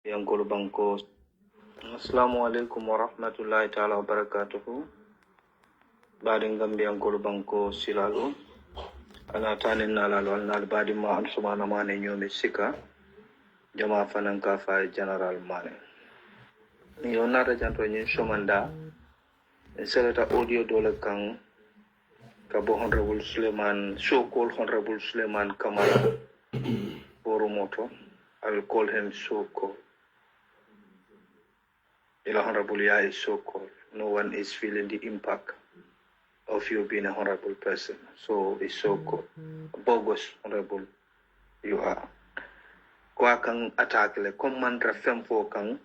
Yankulu Banko. Assalamu alaikum wa rahmatullahi ta'ala wa barakatuhu. Badin Gambia Yankulu Banko Silalu. Ana tanin nalalu al badi ma ansumana mane nyomi sika. Jama fananka fa general mane. Yo nata janto nyin shomanda. Seleta audio dole kang Kabo Honorable Suleiman, so-called Honorable Suleiman Kamara, Boromoto. I will call him so-called. The Honorable Ya is so-called. No one is feeling the impact of you being a honorable person. So it's so-called. Bogus honorable you are. Kwa kang attack le commandra fem fo kang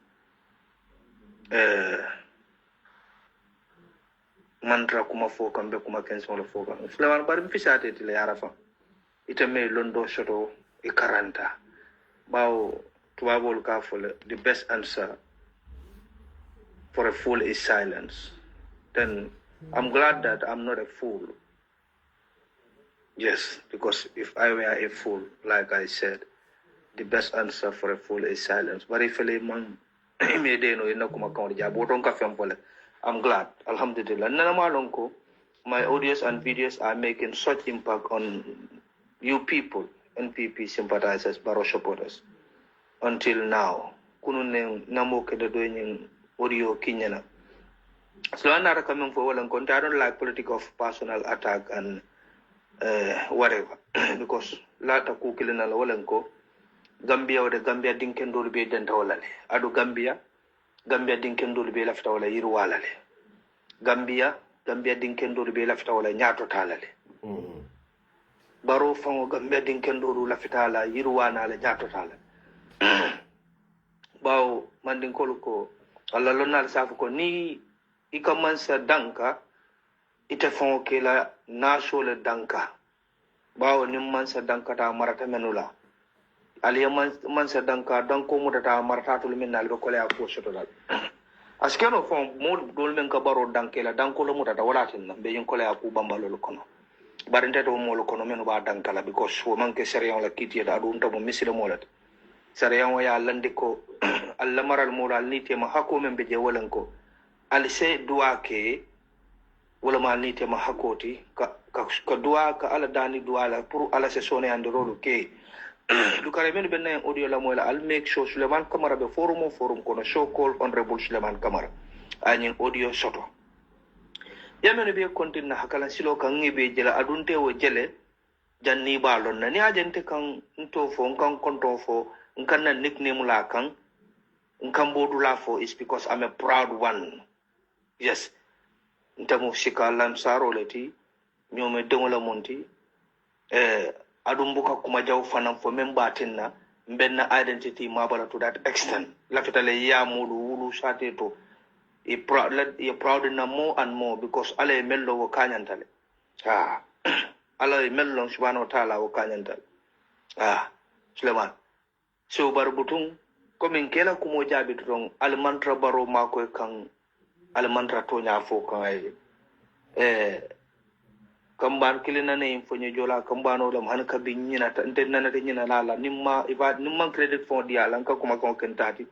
mantra kuma fo kambe kuma kenso lo fo kan Suleiman bar mi fisate tile yarafa ita me londo shoto e karanta bawo tuwabol ka fole the best answer for a fool is silence. Then I'm glad that I'm not a fool. Yes, because if I were a fool, like I said, the best answer for a fool is silence. But if a man I'm glad. Alhamdulillah. My audios and videos are making such impact on you people, NPP sympathizers, Baro supporters. Until now. Kunun namo keda doing audio kinyana. So I'm not coming for well and I don't like political of personal attack and whatever. Because lata kukilina la walenko Gambia or the Gambia dinkendo be dentawalale. Adu Gambia dinkendo be lafta wala yirwalale. Gambia dinkendo be lafta wala nyato talale. Baro fango Gambia dinkendo lafta la yirwana la nyato talale. Bao mandinkolu ko Allah lonna safu ko ni ikamansa danka ite fango kela naso le danka. Bao ni mansa danka ta marata menula. Ali mansa danka danko mutata marata tul min nalbe ko la ko soto dal. Askeno fon mod dolmen ka baro dankela danko lo mutata walatin na be yin ko la ku bambalo lo kono. Barinte to mo lo kono menu ba dankala because wo manke seriyan la kiti da adun to mo misile molat. Seriyan wa ya landiko Allah maral moral nite ma hako men be je walanko. Ali se duwa ke wala ma nite ma hakoti ka duwa ka ala dani duwa la pour ala se sone andoro ke du kare men ben na audio la mola al make sure Suleiman Kamara be forum kono show call honorable Suleiman Kamara anyin audio soto yamene be kontin na hakala silo kan ngibe jela adunte wo jele janni balon na ni ajente kan nto fo kan konto fo nkan na nickname la kan nkan bodu la fo is because I'm a proud one. Yes, ntamu shika lansaro leti nyome dengola monti adumbuka kuma jaw fanam fo memba tinna mbenna identity mabala to that extent lafitale ya mudu wulu sate to e proud na more and more because ala mello wo kanyantale ala mello subhanahu wa ta'ala wo kanyantale Suleiman so barbutun komin kela kumo jabi ton al mantra baro mako kan al mantra to nya fo kan ay kamban kilina ne infonyo jola kambano lam han ka binyina ta ntenna na tinyina lala nimma credit fond dia lan ka kuma kon kentati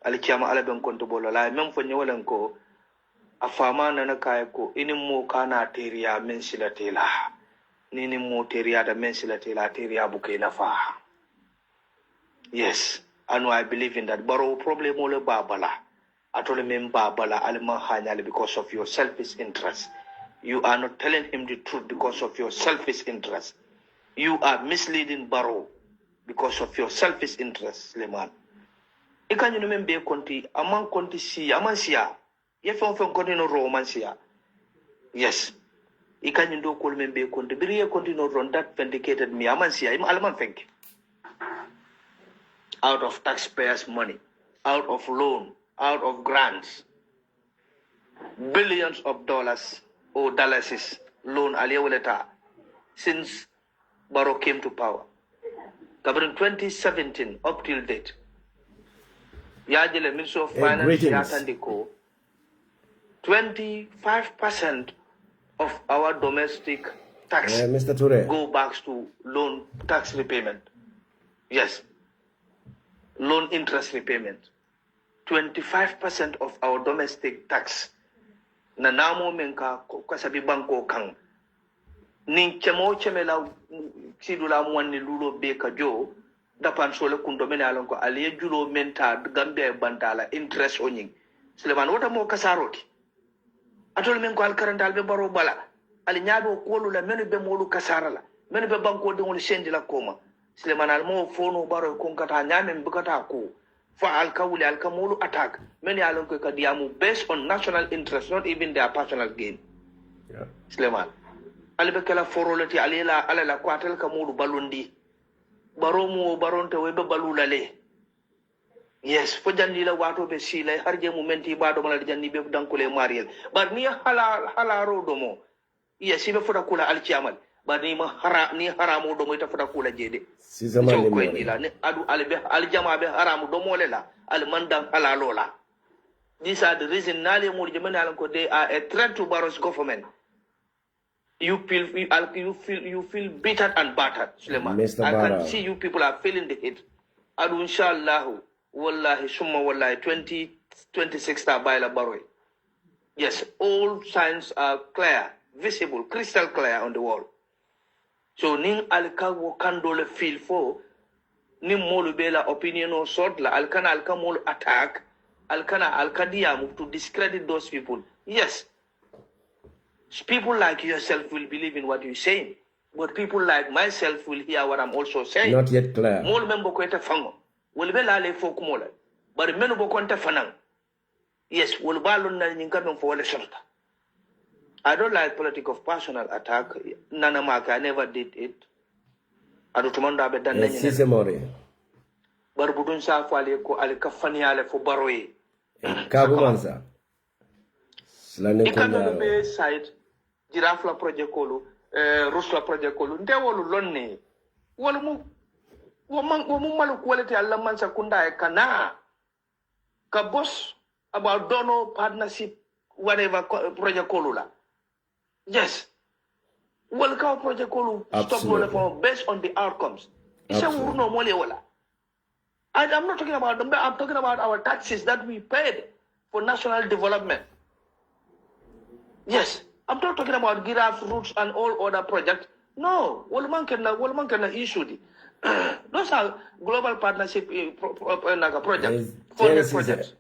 al kiyama ala ben konto bolo la men fonyo walan ko afama na kay ko inin mo kana teriya men silatela nini mo teriya da men silatela teriya buke na fa. Yes, and I believe in that baro problem ole babala atole men babala al mahanyal because of your selfish interest. You are not telling him the truth because of your selfish interest. You are misleading Barrow because of your selfish interest, Suleiman. Ikan you remember konti among konti si amansia. Ye fon konti no romansia. Yes. Ikan you do call member konti biriye konti no ron that vindicated me amansia im alman fenk. Out of taxpayers' money, out of loan, out of grants, billions of dollars or dollars loan aliyawaleta since Barrow came to power. Covering 2017 up till date. Yajele Minister of Finance Yatandiko 25% of our domestic tax Mr. Ture. go back to loan tax repayment. Yes. loan interest repayment. 25% of our domestic tax. Na namo menka kasabi banko kang. Ning chemo chemela sidula mwani lulo beka jo. Dapan sole kundomene alonko aliye julo menta Gambia bantala interest onying. Suleman wata mo kasaroti. Atol men ko alkarandal be baro bala. Ali nyaado kolu la menu be molu kasara la. Menu be banko de woni sendi la koma. Suleman al mo fono baro ko kata nyamen bukata ko. For alkawuli alkamolu attack. Many alonko kadiamu based on national interest, not even their personal gain. Yeah. Suleman. Ali be kala forolati alila alala kwatel kamolu balundi. Baromu baronte webe balulale. Yes, for janila wato be sila harje momenti bado mala janni be dankule mariel. But ni halaro domo. Yes, ibe foda kula alchiamal. But ni haramu domo ita foda kula jede. Sizamani ko ila ni adu albe aljama be haramu domo lela almandang halalola. These are the reason nale mo jemana alanko they are a threat to Barrow's government. You feel beaten and battered, Suleiman. I can see you people are feeling the hit. Adu inshallah, wallahi, summa wallahi, 2026 baila baroi. Yes, all signs are clear, visible, crystal clear on the wall. So ning alka wo kandole feel for ning molu bela opinion or sort la alkana alka molu attack alkana alkadia to discredit those people. Yes. People like yourself will believe in what you're saying, but people like myself will hear what I'm also saying. Not yet clear. Mol membo ko eta fango. Wol be la le fok mola. But menu bo konta fanang. Yes, wol balon na nyinka men fo wala shorta. I don't like politics of personal attack. Nana Maka, I never did it. I don't remember be dan nanya. Sisemore. Bar budun sa fo ale ko ale kafani ale fo baroye. Kabumansa. Slane Ikano be side giraffe la project kolu, rush la project kolu. Nte wolu lonne. Wolu mu wo malu quality alla man sakunda e kana. Ka boss about donor partnership whatever project kolu la. Yes. Well, ka project kolu stop no for based on the outcomes. It's a no mole wala. I'm not talking about them. I'm talking about our taxes that we paid for national development. Yes, I'm not talking about giraffe roots and all other projects. No, Wolman can issue it. Those are global partnership projects, funded projects.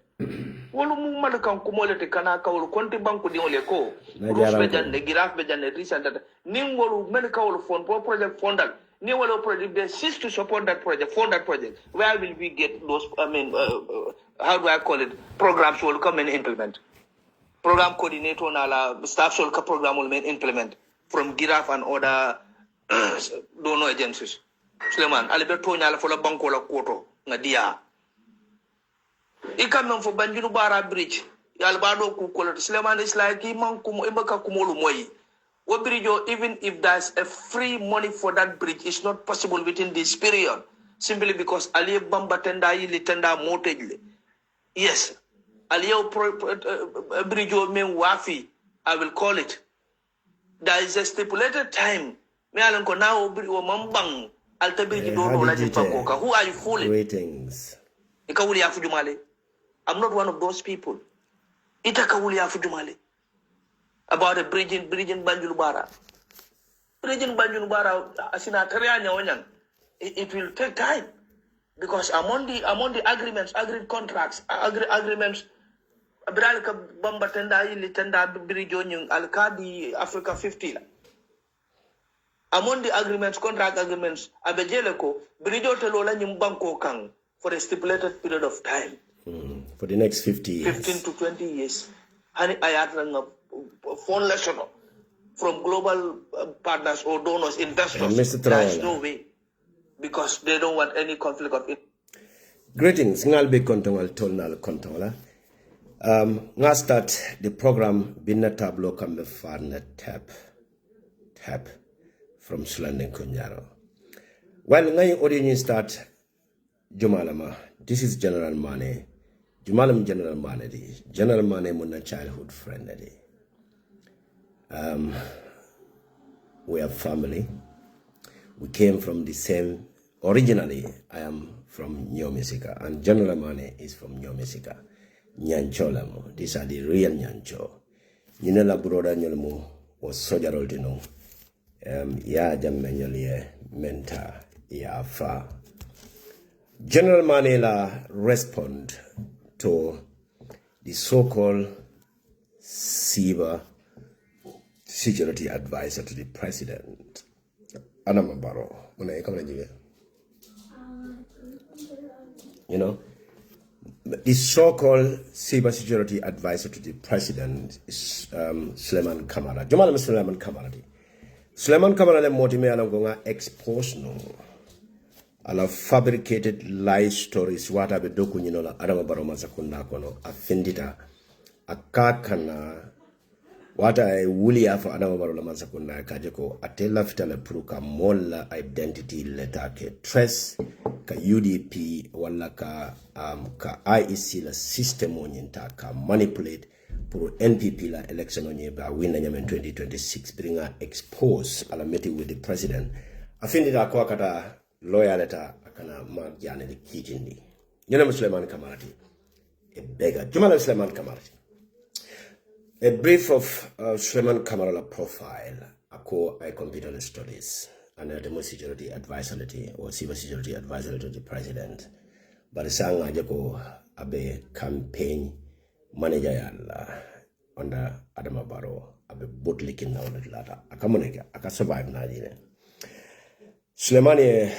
Wolu mu kan kumolete kana ka wolu konti banku di ole ko roots bejande giraffe bejande recent ning wolu men ka wolu fund project fundal ni wolu project they cease to support that project, fund that project. Where will we get those how do I call it, programs will come and implement? Program coordinator na la staff shall program will implement from giraffe and other donor agencies. Suleiman Alberto nyala fola banko la koto ngadia ikam for Banjulu Bara bridge yalbado ku kola Suleiman is like man kumo ibaka kumolu moyi wo bridge even if there's a free money for that bridge it's not possible within this period simply because ali bamba tenda yili tenda motage. Yes, Alio bridge men wafi, I will call it. There is a stipulated time. Me alanko now mambang alta bridge do no laji pangoka. Who are you fooling? Greetings. Ikawuli afujumale. I'm not one of those people. Itakawuli afujumale. About a bridge in Banjulu Bara. Bridge in Banjulu Bara asina terianya onyang. It will take time. Because I'm on the agreements, agreed contracts, agreements. Abralka bamba tenda ili tenda birijo nyung alkadi Africa 50 la. I'm on the agreements, contract agreements. Abejeleko birijo telola nyung banko kang for a stipulated period of time. For the next 50 years. 15 to 20 years. And I had a phone lesson from global partners or donors, investors. There is no way. Because they don't want any conflict of it. Greetings. Ngalbe kontongal tolnal kontongola. Nga start the program binna tablo kambe farna tap from Sulande Kunyaro. While ngay audience start Jumalama, this is General Mane. Jumalam General Mane di. General Mane muna childhood friend di. We have family. We came from the same, originally, I am from Nyomisika, and General Mane is from Nyomisika. Nyancholamo, these are the real Nyancho. Nyinela broda nyolmo was soja roltino. Ya jammenyolie menta ya fa. General Manela respond to the so-called cyber security advisor to the president. Anamabaro. You know, the so-called cyber security advisor to the president is Suleiman Kamara. Jamal Suleiman Kamara. Suleiman Kamara le motime alangonga expose no ala fabricated lie stories wata be doku nyino la adama baroma sakunda kono afindita akakana wata ay wuli afa adama baroma masakunda kaje ko atela fitala pruka molla identity letter ke trace ka UDP wala ka IEC la system onyinta ka manipulate pour NPP la election onye ba win na nyame 2026 bringa expose ala meti with the president afindita kwa kata loyaleta akana marjane de kitindi nyana Suleiman Kamarati a beggar Jumala Suleiman Kamarati. A brief of Suleiman Kamara profile. I computer studies and the security advisory or cyber security advisory to the president. But sang ajako abe campaign manager yalla under Adama Barrow abe bootlicking now the latter. Akamoneka aka survive na jine. Suleimani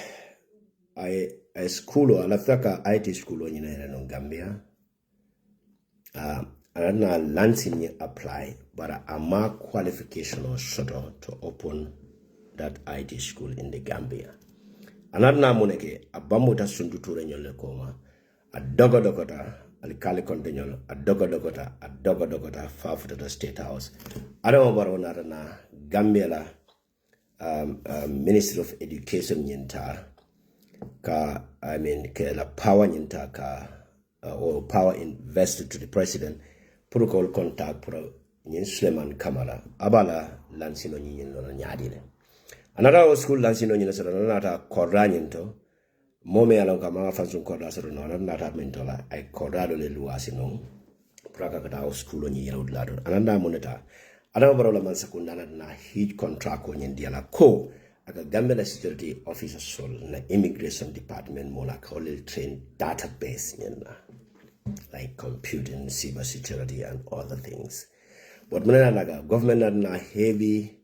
I school alafaka IT school in Gambia. Another lansing apply, but a mark qualification or shorter to open that IT school in the Gambia. Another moneke a bambuta sunduture in your coma, a dogodogota, a cali continual, a dogodogota, far to the state house. I don't know about Gambia Ministry of Education yinta ka ke la power yinta ka or power invested to the president. Protocol contact pro nyin Suleiman Kamara abala lansino nyin no nyadile another school lansino nyin so nata kordanyin to mome alon kama fansun korda so no nata mentola ay kordado le luasino praka kata school nyin yero lado ananda moneta adama barola man sakunda na huge contract ko nyin diala ko aga Gambia security officer sol na immigration department mona ko le train database nyin na like computing, cyber security, and other things. But government had a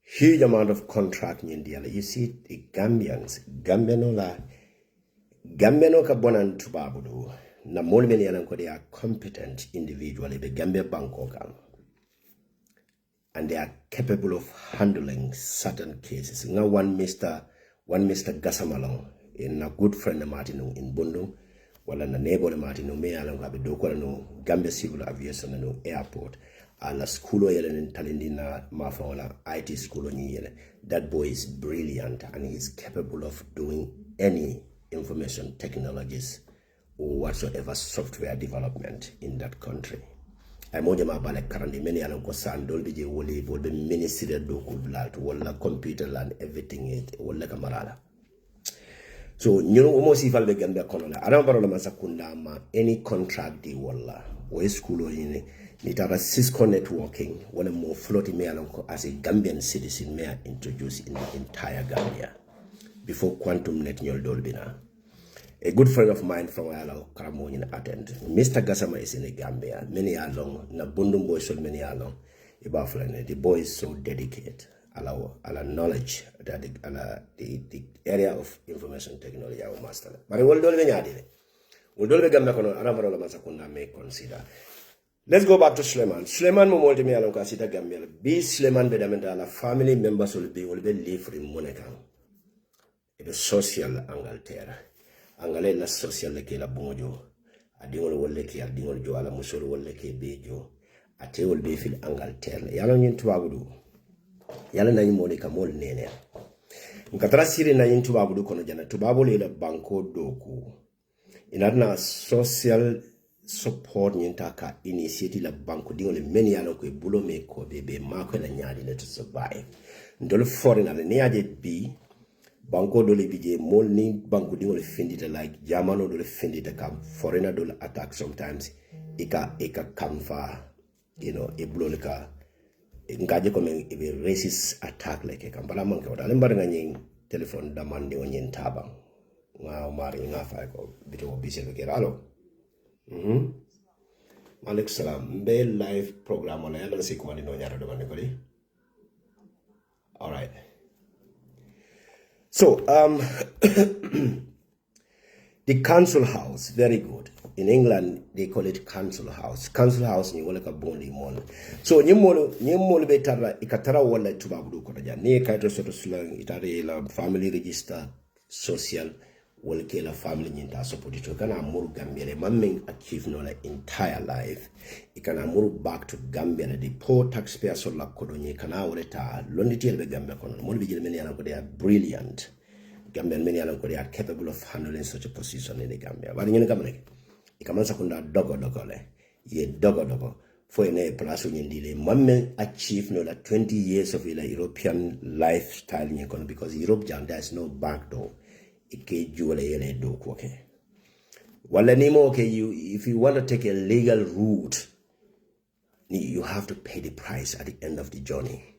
huge amount of contract in India. You see, the Gambians, Gambiano ka bonan tubabudu, na molmeni ananko they are competent individually, the Gambia Bangkok, and they are capable of handling certain cases. Now one Mr. Gasamalong, in a good friend of Martin in Bundu, wala na neighbor Martin me alam ka be dokola no Gambia Civil Aviation no airport ala school yele in talindina mafola IT school ni yele. That boy is brilliant and he's capable of doing any information technologies or whatsoever software development in that country. I moja mabale karandi many alam ko sandol bi je woli bol be ministry do ko blat wala computer and everything it wala kamarala. So, you know, almost if I begin the colonel, I don't know ma any contract the walla or school or in it are Cisco networking, one more floating me along as a Gambian citizen may introduce in the entire Gambia before quantum net nyol dolbina. A good friend of mine from Alo Karamonian attend. Mr. Gassama is in the Gambia, many are long, na bundum boy so many are long. The boy is so dedicated. Ala knowledge that the area of information technology our master. But we will do it. We will may consider. Let's go back to Suleiman. Suleiman mo molti me alon kasita Gambia. Be Suleiman bedamenta family members will be live in Monaco. The social angle terra. Angale la social ke la bonjo. Adingol wolle ke adingol jo ala musol wolle ke bejo. Ate will be fil angle terra. Yalo nyin tuwagudu. Yala na yimole ka mol nene nkatara siri na yintu babudu kono jana tubabu le banko doku inadna social support nyinta ka initiative la banko dingole meni yalo ko bulo me ko bebe mako la nyaadi le to survive ndol foreign ale niaje bi banko dole bije mol ni banko dingol findita like Germano dole findita kam foreigner dole attack sometimes ika come fa a blolika ngaje ko men e racist attack like kam bala man ko dale mbar nga nyin telephone damande o nyin tabang nga mari nga fa ko bito bise ke ralo malik salam be live program on ya si ko ni no nyaro do man ko di all right. So, the council house, very good. In England, they call it council house. Council house ni wala ka bondi mon. So, nyemolo betara ikatara wala tubabudu ko ja. Ni kaito soto slang itare la family register social wala ke la family nyinta support to kana amuru Gambia le mamming achieve no la entire life. Ikana amuru back to Gambia the poor taxpayer so la kodo ni kana wala londi tiel Gambia kono. Mo bi jele men yana ko they are brilliant. Gambian many are capable of handling such a position in the Gambia. But you know, ikamansa kunda dogo ye dogo for a plus when you mamme achieve no 20 years of European lifestyle in economy because Europe there is no back door. Ike jule yele do okay. Wala nimo okay, if you want to take a legal route, you have to pay the price at the end of the journey.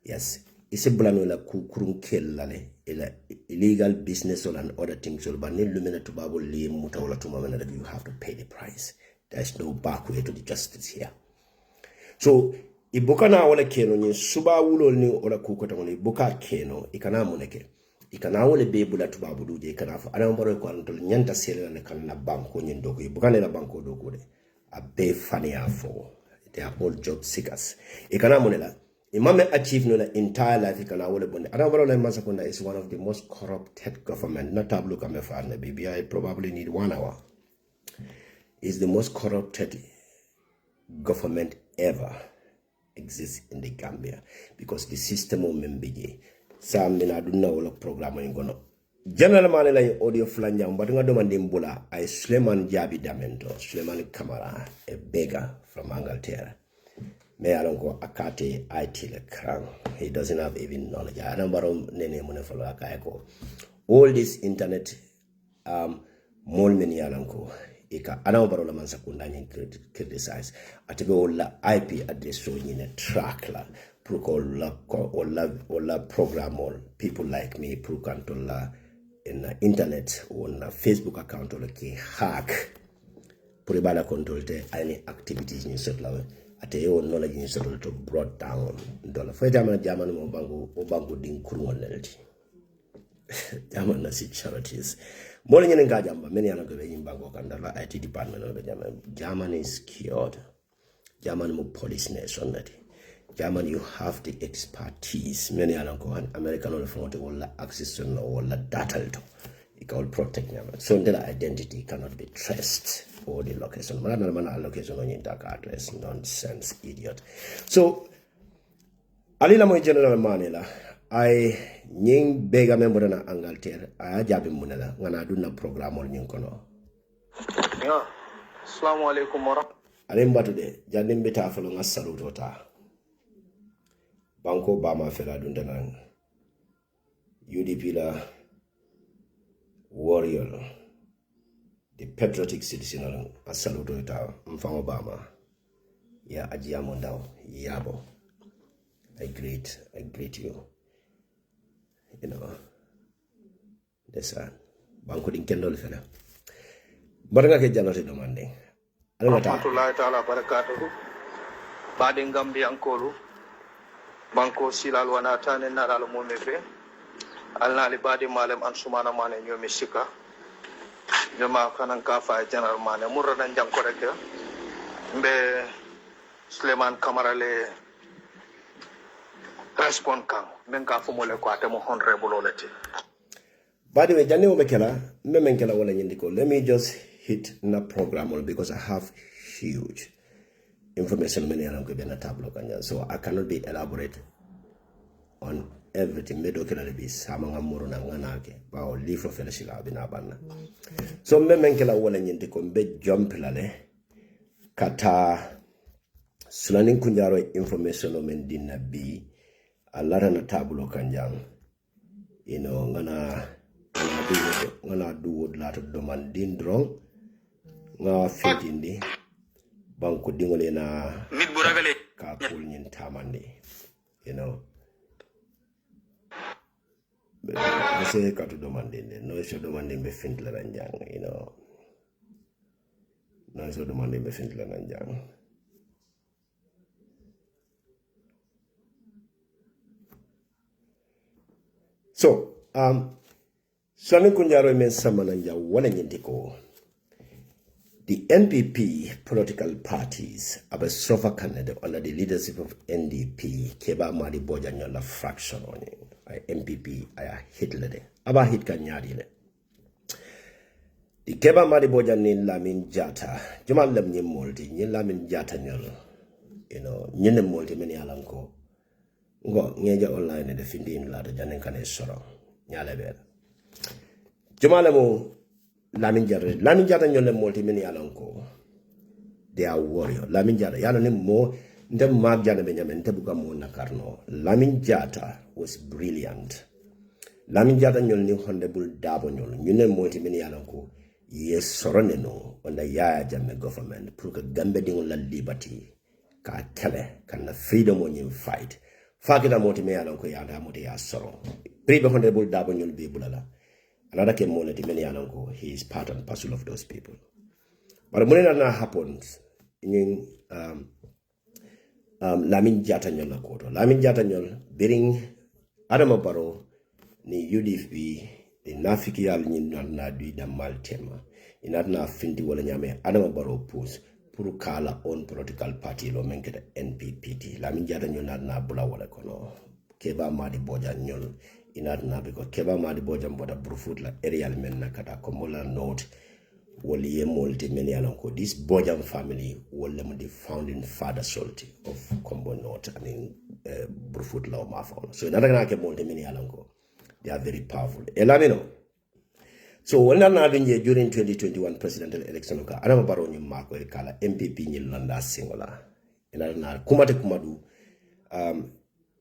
Yes. Ise bulano la kukurun kellale ila illegal business or and other things so but lumina to babble li mutawala to mamana that you have to pay the price. There's no back way to the justice here. So ibukana wala keno ni suba wulo ni wala kukota wala ibuka keno ikana muneke ikana wala bebula to babu je ikana fa ana mbaro ko antol nyanta sele na kan na banko nyin doko ibukana la banko doko de a be fani afo they are all job seekers ikana munela Imame achieve no the entire life ikana wole bonde. Anambra Masakunda is one of the most corrupted government. Not tablo kame farne baby. I probably need 1 hour. Is the most corrupted government ever exists in the Gambia because the system of membiji. Sam mina dunna wala program ngono. General manela audio flanja but nga domandimbola I Suleiman Jabi Damento, Suleiman Kamara, a beggar from Angleterre. Me alongo akate IT le krang. He doesn't have even knowledge. I remember nene mune follow akayako. All this internet mol meni alongo ika anambaro la mansa kundanya criticize. Atigo la IP address so nyine track la pruko la program all people like me prukanto la in internet on Facebook account or ke hack puribala control te any activities ni setlawe ate yo knowledge ni settle to brought down dollar for German mo bangu din kurwon lelti German na si charities mo le ngene ngajamba many ana go be bango kandala IT department of German is cured German mo police nation nati German you have the expertise many ana go American on front wala access to wala data to it can protect them so their identity cannot be traced or the location mana location on your address nonsense idiot so alila mo general manela I nying bega member na Angleterre I jabi munela ngana dunna programme on nyin kono ya assalamu alaikum wa alimba today jandim bita falo ngasaluto ta banko bama fela dundana UDP la warrior the patriotic citizen asaluto ta mfamo bama ya ajiamo ndao yabo I greet you you know that's banko din kendol fela baranga ke jalote demande rahmatullahi ta'ala barakatuhu badin Gambia ankolu banko silal wana tane naral mo mefe alnali badi malem an sumana mane nyomi sika jama kanan ka fa general mane murada janko rek mbe Suleiman Kamara le respond kan men ka fu mo le ko atemo honorable olete by the way jani o mekela memenkela wala nyindiko let me just hit na program on because I have huge information many around the table kanya so I cannot be elaborate on everything medokela be samanga muru na nganake ba o livre felashila bina banna so memenkela wala nyindiko mbe jompelale kata sulanin kunjaro information o men dinna bi alara na table kanjang you know, ngana do lot of demanding drong nga fitindi banko dingole na ka pul nyin tamandi, you know. I say ka to demanding no so demanding be fintla ranjang, you know. No so demanding be fintla ranjang. So, Sani Kunjaro men samananja wala nyintiko. The NPP political parties have a sofa candidate under the leadership of NDP, Keba Madi Boja Nyola fraction on it. NPP, I hit lede. Aba hit kanyari le. The Keba Madi Boja ni Lamin Jata, Jumal Lam Nim Multi, Nin Lamin Jata Nyol, you know, Nin Multi many alanko. Ngo ngeja online de findin la de janen kane soro nyale be jumala mo lamin jata nyole multi mini alanko they are warrior lamin jata yalo ne mo ndem mag jana be nyamen te buka mo nakarno lamin jata was brilliant lamin jata nyol ni honorable dabo nyol nyune multi mini alanko yes soro ne no on the ya jamme government pour que gambe dingol la liberty ka kele kan la freedom on you fight Fakita moti me alon ko yanda moti ya soro. Bribe honorable dabo nyul be bulala. Another came money many alon ko he is part and parcel of those people. But when that happens, in Lamin Jata nyol na koto. Lamin Jata nyol being Adama Baro ni UDF the nafiki al nyin na dui da maltema. Inat na finti wala nyame Adama Baro pose. Pour kala on political party lo menkete NPP la min jata nyol na bula wala kono keba madi boja nyol inat na biko keba madi boja mboda brufut la aerial men na kata komola note woli ye multi many alon ko this Bojam family wala mo the founding father salty of Combo North and in brufut law mafon so inata na ke multi many alon ko they are very powerful elamino. So when I during 2021 presidential election, I am about on Marco Kala MPP ni Landa singola. Ina kumate kumadu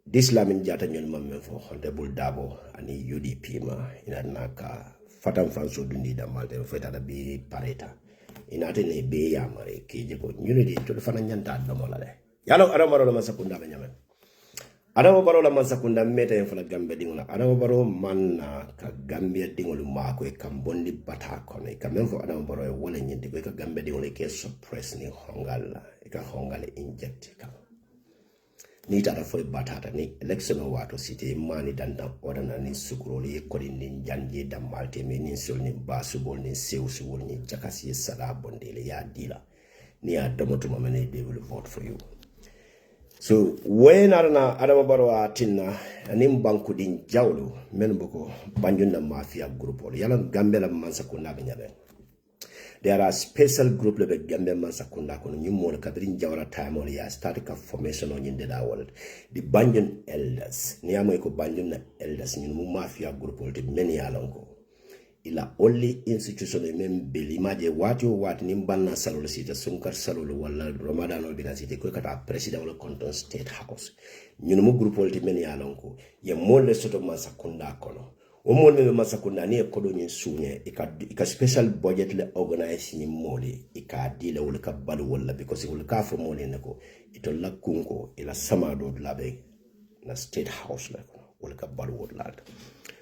this Lamin Jata nyol mamme for honorable Dabo ani UDP ma ina naka fatam Franso dundi da malte feta da bi pareta. Ina tene be ya mare keje ko unity to the fana nyanta do molale. Yalo aramaro ma sakunda be nyamen. Adama Baro la mansakunda meta en fala Gambia dingola Adama Baro manna ka Gambia dingolu mako e kambondi bata kono e kamem fo Adama Baro e wala nyindi ko ka Gambia dingolu ke suppress ni hongala e ka hongale inject ka ni tata fo batata ni election o wato city mani danda odana ni sukuroli e kodi ni janje da malte me ni sol ni basubol ni sewsubol ni jakasi sala bondele ya dila ni adamo to mamane they will vote for you. So when Adama Baro atina anim banku din jawlu men boko banjunda mafia group or yala Gambia la mansakunda benyabe. There are special group le Gambia mansakunda kono nyumo kabrin jawra time on ya static formation on in the world. The Banjun elders niamo ko banjun elders nyumo mafia group or the many alongo. Ila only institution men belimaje what nimbanna salolo sita sunkar salolo wala Ramadan ol binasite ko kata president wala Konton State House ñun mo groupe wolti men ya lonko ye molle soto masakunda kono o molle masakunda ni ko do ñin suñe ka special budget le organize ni moli ka dile wala ka balu wala because wala ka fo moli ne ko ito la kunko ila samado labe na State House la wala ka balu wala.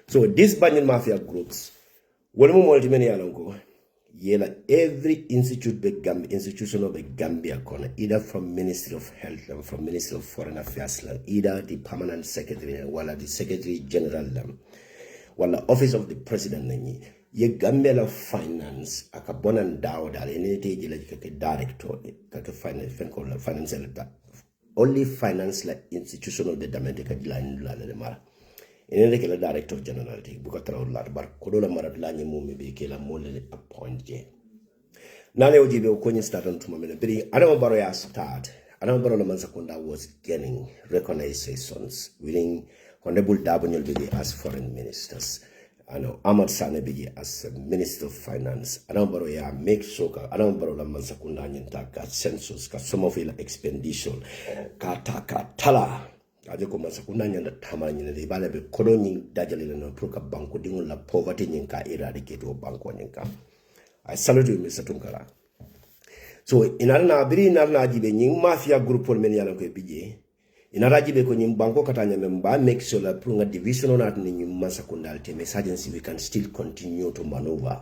So these Banjul mafia groups when we multi-many alongo, yela every institution of the Gambia corner, either from Ministry of Health and from Ministry of Foreign Affairs, either the permanent secretary, wala the Secretary General, wala Office of the President, ye Gambia of Finance, akabonan daw dal, enete jela kake director, kake financial, only finance like institution of the Dominica line la mara. Ene ke la director general ti bu ko traw lat bar ko do la marat la nyi mum be ke la molele appoint je nane o jibe ko nyi start on tuma mena bri Adama Baro ya start Adama Baro la mansakunda was gaining recognitions winning honorable Dabo Nyol be as foreign ministers Ahmad Sane be as minister of finance Adama Baro ya make sure ka Adama Baro la mansakunda nyinta ka census ka some of the expenditure ka tala aje ko masakunda nyanda tama nyina de bala be kono nyi dajale no pour ka banko dingol la poverty nyin ka eradicate o banko nyin ka. I salute you Mr. Tunkara. So inarna biri inarna jibe nyin mafia group men yalan ko bije inara jibe ko nyin banko katanya memba make sure la pour nga division on at nyin masakunda te message we can still continue to maneuver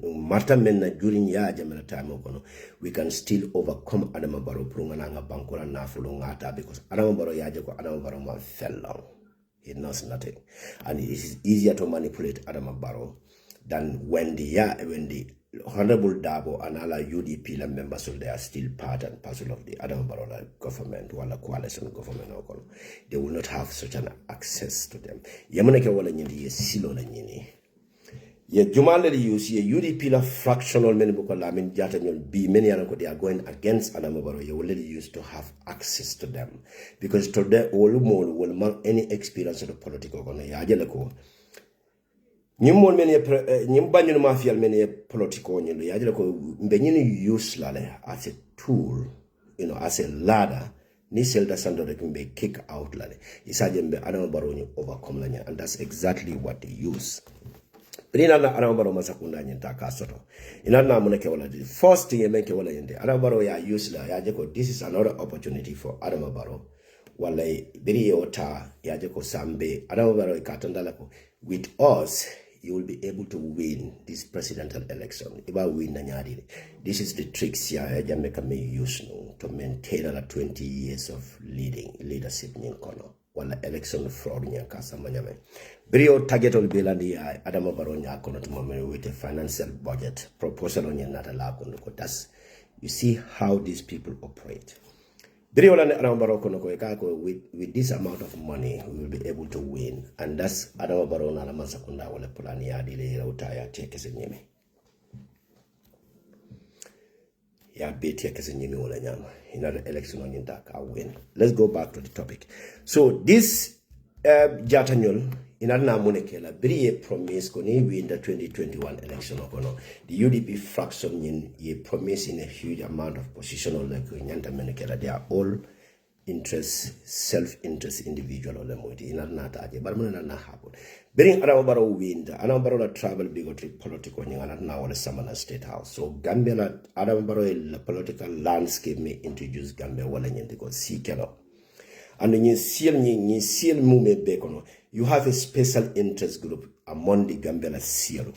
marta men na during ya jamana time kono we can still overcome Adama Barrow pour nga banko la nafulo ngata because Adama Barrow yaje ko Adama Barrow ma fell long. He knows nothing and it is easier to manipulate Adama Barrow than when the Honorable Dabo and all UDP members, so they are still part and parcel of the Adama Barrow government, wala coalition government. They will not have such an access to them. Yamanake wala nyindi ye silo la nyini. Ye jumale li use ye UDP la fractional many bukola min jata nyon be many anako they are going against Adama Barrow. You will use to have access to them because to them all will mark any experience of the political gonna yajeleko. Nyimol many nyimbanyu mafia many political nyulu yajira ko mbenyini use lale as a tool, as a ladder ni selda sando de kumbe kick out lale isaje mbe Adama Barrow ni overcome lanya, and that's exactly what they use. Brina na Adama Barrow masakunda nyenta kasoto inana muneke wala the first thing yemeke wala yende Adama Barrow ya use la yaje ko this is another opportunity for Adama Barrow wala biri yota yaje ko sambe Adama Barrow ikatandala ko with us you will be able to win this presidential election. This is the tricks Jamaica may use to maintain 20 years of leadership in Kono. While election fraud in Kasamanyame. Brio target will be Adama Barrow kono with a financial budget proposal on Yanata. That's you see how these people operate. With this amount of money, we will be able to win. And that's Adama Barrow na masakunda wale polani ya dile utaya tekese nyeme. Ya beti ya kese nyeme wale nyama. In other election on yintaka win. Let's go back to the topic. So this Jatanyol in Adna Munekela, Brie promise koni win the 2021 election okono. The UDP fraction ye promise in a huge amount of positional like Nyanta Menekela. They are all interest, self-interest individual or lemoti in Adnata, but Munana happen. Bring Adama Barrow win, Adama Barrow travel bigotry political in now the Samana State House. So Gambia Adama Barrow the political landscape may introduce Gambia while in the see kelo. And when you see movement bekono, you have a special interest group among the Gambia seal.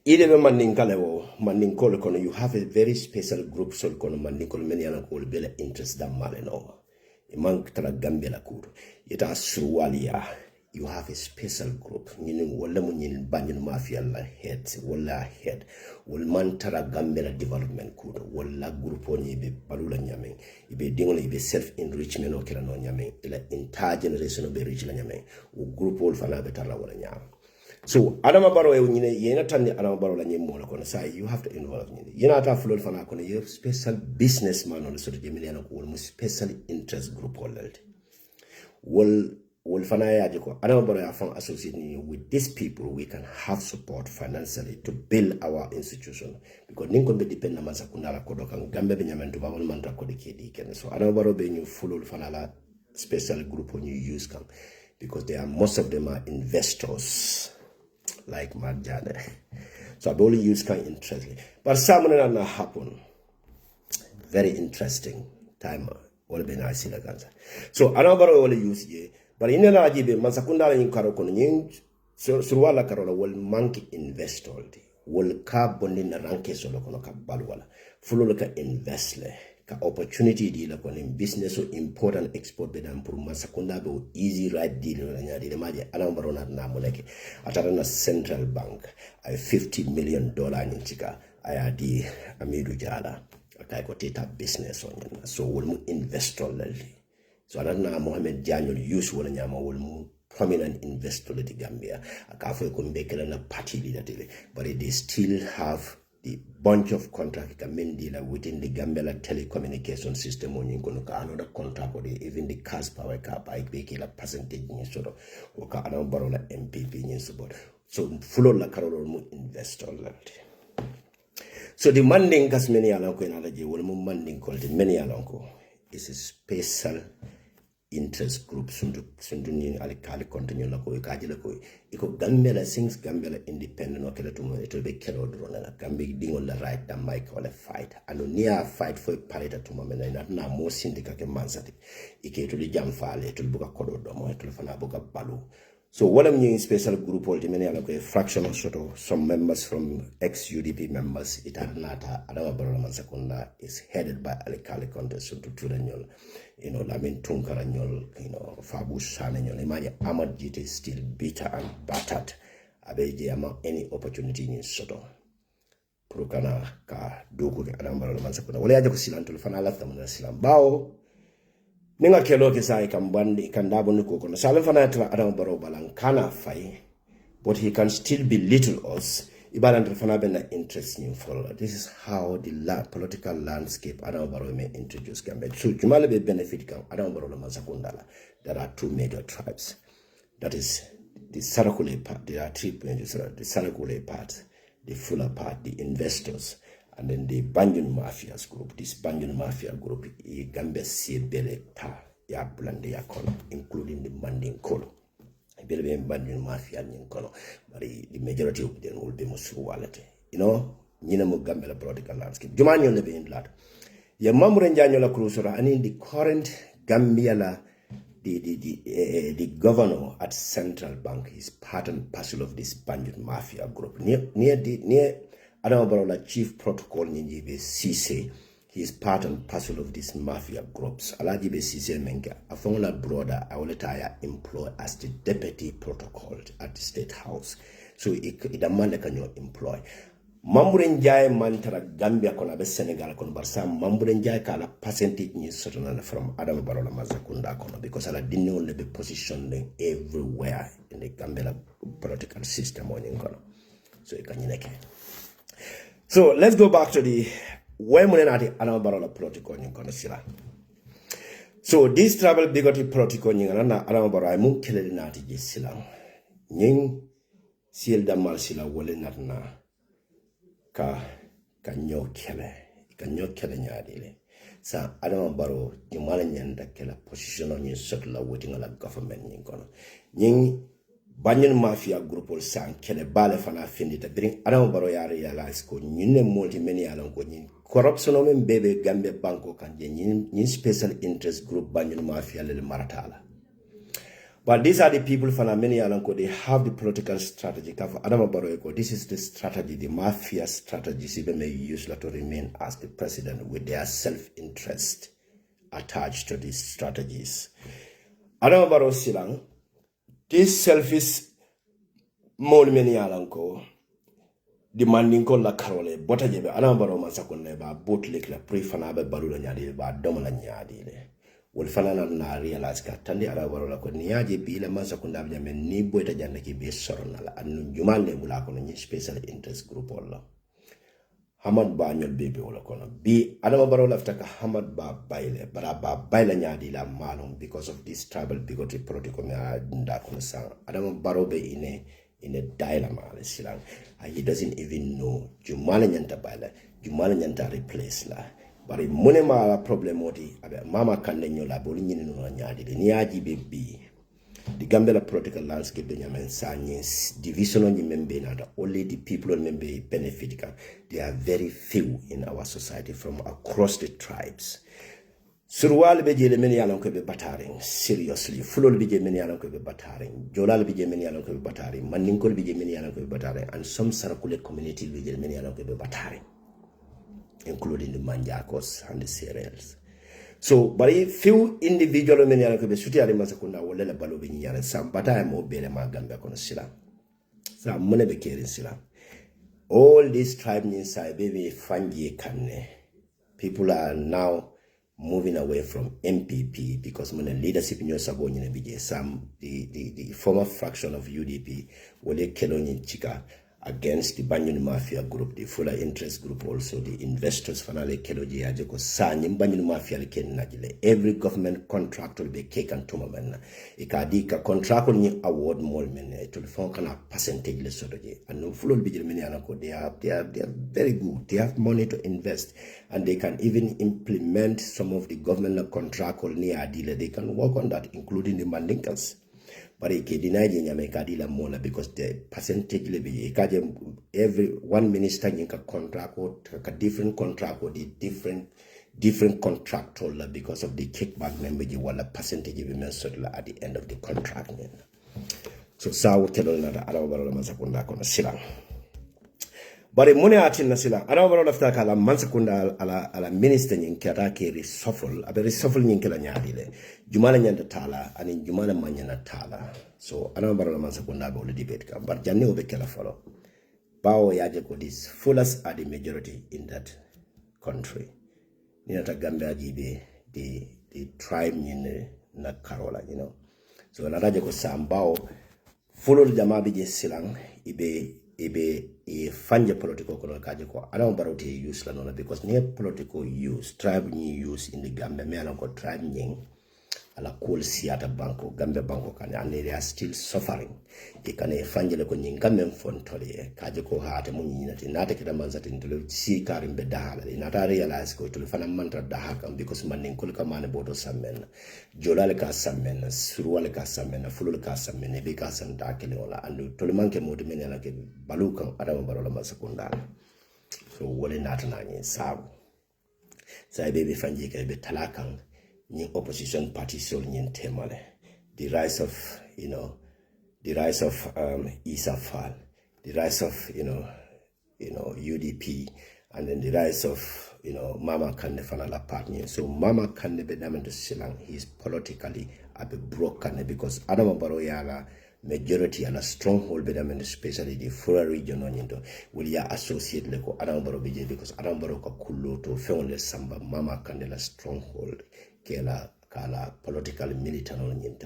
Either Mandinkole kono, you have a very special group so kono Mandinkole many ana ko bela interest da maleno. Imang tara Gambia la kuru. Yeta surwalia. You have a special group. Nyin wala mo nyin banyin mafia la head wala head. Wal man tara Gambia development kuru. Wala group oni be balula nyame. Ibe dingole ibe self enrichment o kila no nyame. Ila entire generation be rich la nyame. U group wol fana be tara wala nyame. So Adama Barrow yena tandi Adama Barrow la nyemo la kono say you have to involve nyine yena ta fulol fana kono you special businessman on the sort of jemile ko wol special interest group hollalde wol fana yaji ko Adama Barrow ya fan associate with these people we can have support financially to build our institution because ninko be depend na masakunda la kodo kan gambe be nyamentu babol man ta ko de kedi ken so Adama Barrow be ñu fulol fana la special group on you use kan because they are most of them are investors like Marjane. So I've only used kind of interestingly. But something that not happen. Very interesting time. All be nice in the cancer. So I don't only use ye. But in the Najibe, Mansakunda in Karokon, Surwala Karola will monkey invest all the will carbon in the ranke solokonoka balwala. Fuloka investle. Ka opportunity deal in business so important export bedam pour Masakunda be easy right deal na de maji Anambarona na moneke atana central bank ay $50 million in chika ayadi Amidu Jala atay ko teta business on so will mu investor lalli so anana Mohammed Daniel use wala nyama will mu prominent investor in Gambia akafo ko mbekela na party leader but they still have the bunch of contract dealer within the Gambia telecommunication system on another contract or even the cast power car bike make a percentage in sort of or NPP in support. So full la carol investor. So the manding gas many alonco in allergy will manding called many alonco is a special interest group sundu ni alikali continue la ko kaji la ko iko Gambia la things Gambia la independent o kala tumo to be kero drone la Gambia dingol la right da mic wala fight anu near fight for parita tumo mena na mo sindika ke mansati ike to di jam faale to buka kodo do mo to fana buka balu. So what I'm using special group a fraction of sort of some members from ex-UDP members, Itarnata, Adama Barona Sakunda is headed by Alikali Contest to Turanol, Lamin Tunkaranyol, Fabu Sananyol, Imagine Ahmad Jit is still bitter and battered. Abeji among any opportunity in Soto. Purukana ka Duku Adama Barona Sakunda. Wale aja kusilan tulfana lafta muna silan bao. Ninga kelo ke sai kambandi kandabo nuko kono salen fana tra Adam Barrow balan kana fai, but he can still belittle us ibalan fana bena interest in follow. This is how the political landscape Adam Barrow may introduce Gambia. So jumale be benefit kam Adam Barrow Masakundala. There are two major tribes. That is the Sarakule part. There are three branches: the Sarakule part, the Fuller part, the investors. And then the Banjun Mafia's group, this Banjun Mafia group, Gambia see bele pa ya blande ya kono, including the Manding Kolo. Bele Banjun Mafia in kono, but the majority of them will be musu wallet. Nina mo Gambia political landscape. Jumanyo lebe in lad. Ya mamurenjanyo la krusora, and in the current Gambia la the governor at Central Bank is part and parcel of this Banjun Mafia group. Near Adam Barrow, chief protocol Ninjibe Cisse, he is part and parcel of these mafia groups. Alajibe Cisse Menga, a former brother, I will retire employed as the deputy protocol at the State House. So it a man can you employ. Mamburenjai mantara Gambia kon abe Senegal kon barsa Mamburenjai kala percentage ni certain from Adam Barrow Mazakunda kono because ala didn't only be positioned everywhere in the Gambia political system on kono. So it can you. So let's go back to the Wemunati Anambarola protocol in Conosilla. So this travel bigoted protocol in Anambara Munkele Nati Silang. Ning Silda Marsilla Wolenatna Ka Kanyo Kele Nyadile. Sa Anambaro, Jumalan da Kela position on your settler waiting on a government in Kono. Ning Banyan Mafia group will sang kele bale fana findi ta bring Adam Barrow ya realize ko nyine multi many along ko nyin corruption o men bebe Gambia banko kan nyin special interest group Banyan Mafia le maratala. But these are the people fana many along ko they have the political strategy for Adam Barrow ko this is the strategy the mafia strategies even may use to remain as the president with their self-interest attached to these strategies. Adam Barrow silang this selfish many alanko demanding ko la karole bota jebe Anambaro masakone ba boat lake la pre fana ba barula nyadi ba domala nyadi le wol fana na realize ka tandi Anambaro la ko niaje bi la masakunda ba men ni boyta jande ki be sorona la anu jumale bula ko ni special interest group wala Hamad ba nyol bebe wala kono bi Anambaro lafta ka Hamad ba baile bara ba baile nyadi la malum because of this tribal bigotry protocol na nda kono sa Anambaro be in a dilemma silang he doesn't even know jumala nyanta baile jumala nyanta replace la bari mune ma problem odi abe mama Kandeh nyola bolu nyini no nyadi ni aji be bi the Gambia political landscape the Nyamen Sany's division on member na only the people on member benefit. There are very few in our society from across the tribes. Surwal beje le meni alon ko be bataring seriously. Fulol beje meni alon ko be bataring. Jolal beje meni alon ko be bataring. Maninkol beje meni alon ko be bataring. And some Sarakule community beje meni alon ko be bataring, including the Manjakos and the Cereals. So, but if few individual men yana ko be suti ale masakunda wala la balo be nyana sam bata mo bele ma Gambia kono sila. Sa mone be keri sila. All these tribes inside baby fangi kanne. People are now moving away from NPP because when leadership in your sabo nyine bije sam the former fraction of UDP wale keloni chika against the Banyan Mafia group, the fuller interest group, also the investors. Finally, Keloji Ajeko Sanyim Banyan Mafia Ken Najile. Every government contract will be cake and tumaman. Ikadika contract on award molmen to the phone kind of percentage lesodoje. And no full bijilminianako. They are very good. They have money to invest, and they can even implement some of the government contract or near dealer. They can work on that, including the Mandinkas. But it can deny the because the percentage every one minister in a contract or a different contract or the different contractor because of the kickback member you want a percentage of at the end of the contract. So Sao Kelowna Arabara Masakunda on a silang. But money atin na sila. Arabara lafta kala mansakunda ala minister in Karaki reshuffle. A very reshuffle in Kelanyadile. Jumala Nyanda Tala and in Jumala Manyana Tala. So Arabara Mansakunda will debate. But Janu Bekela follow. Bao Yajako is fullest are the majority in that country. Ninata Gambia GB, the tribe in Nat Carola, you know. So Narajako Sambao, follow the Jamabi Silang, Ibe a fanja political kono kajiko. I don't about use lanona because near political use, tribe ni use in the Gambia, me alonko tribe nying. Ala cool siata banko Gambia banko kane and they are still suffering. Ikane fanjele ko nyingame fontole kaje ko hate mo nyinati nata kita manzati ntole si karimbe dahala nata realize ko to fana mantra dahaka because manin kul ka mane bodo samen jolale ka samen suruwale ka samen fulul ka samen be ka san dakele wala andu to manke modi men ala ke balukan adama barola masakunda. So wole nata nani sabu sai bebe fanje ke be talakan ni opposition party sol nyin temale the rise of Isafal, the rise of UDP, and then the rise of Mama Kandeh fanala partner. So Mama Kandeh bedamen to silang he is politically a bit broken because Adama Baroyala majority and a stronghold bedamen especially the Fura region on will ya associate leko Adama Baro because Adama Baro ka kulo to feonle samba Mama Kandeh la stronghold kela kala political militant in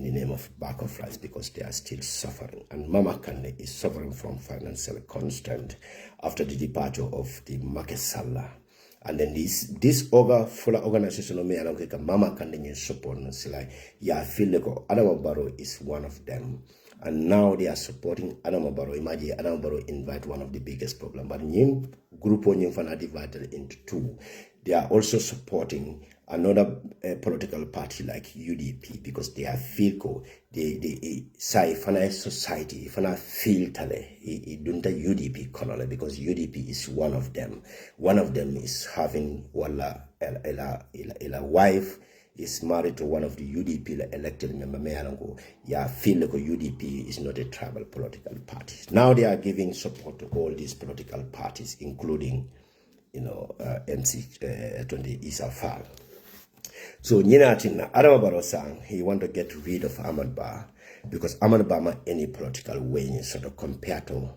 the name of back of rights because they are still suffering. And Mama Kandeh is suffering from financial constraint after the departure of the Makesala. And then this full organization of me and Mama Kandeh in support and say like yeah, I feel like Adama Barrow is one of them. And now they are supporting Adama Barrow. Imagine Adama Barrow invite one of the biggest problem. But Nyim group on Nyim divided into two. They are also supporting another political party like UDP because they are feel they say fana society fana feel tale dunta UDP colonel because UDP is one of them. One of them is having a wife is married to one of the UDP elected member. Yeah, feel like UDP is not a tribal political party. Now they are giving support to all these political parties, including MC20 Isafal. So Nyinatina Adama Barrow sang he want to get rid of Ahmad Bah because Ahmad Bah any political way sort of compared to